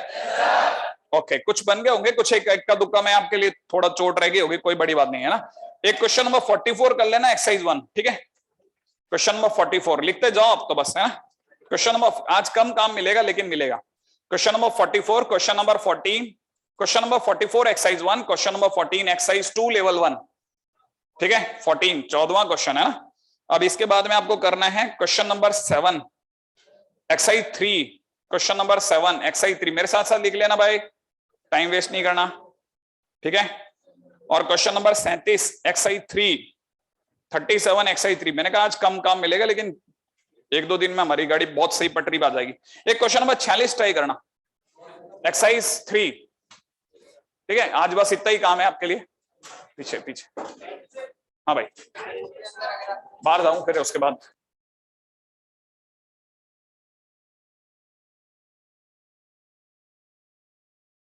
ओके, कुछ बन गए होंगे, कुछ एक का दुक्का में आपके लिए थोड़ा चोट रह गई होगी, कोई बड़ी बात नहीं है ना। एक क्वेश्चन नंबर 44 कर लेना, एक्सरसाइज 1, ठीक है। क्वेश्चन नंबर 44 लिखते जाओ आप तो बस, है ना। क्वेश्चन नंबर, आज कम काम मिलेगा लेकिन मिलेगा। Question number 44, question number 14, question number 44 exercise 1, question number 14 exercise 2 level 1। ठीक है, 14 14वां क्वेश्चन है ना। अब इसके बाद में आपको करना है question number 7 exercise 3, question number 7 exercise 3। मेरे साथ साथ लिख लेना भाई, टाइम वेस्ट नहीं करना। ठीक है, और क्वेश्चन नंबर 37 एक्सरसाइज 3, 37 एक्सरसाइज 3। मैंने कहा आज कम काम मिलेगा, लेकिन एक दो दिन में हमारी गाड़ी बहुत सही पटरी पे आ जाएगी। एक क्वेश्चन नंबर 46 ट्राई करना, एक्सरसाइज 3। ठीक है, आज बस इतना ही काम है आपके लिए। पीछे पीछे, हाँ भाई, बाहर जाऊं फिर उसके बाद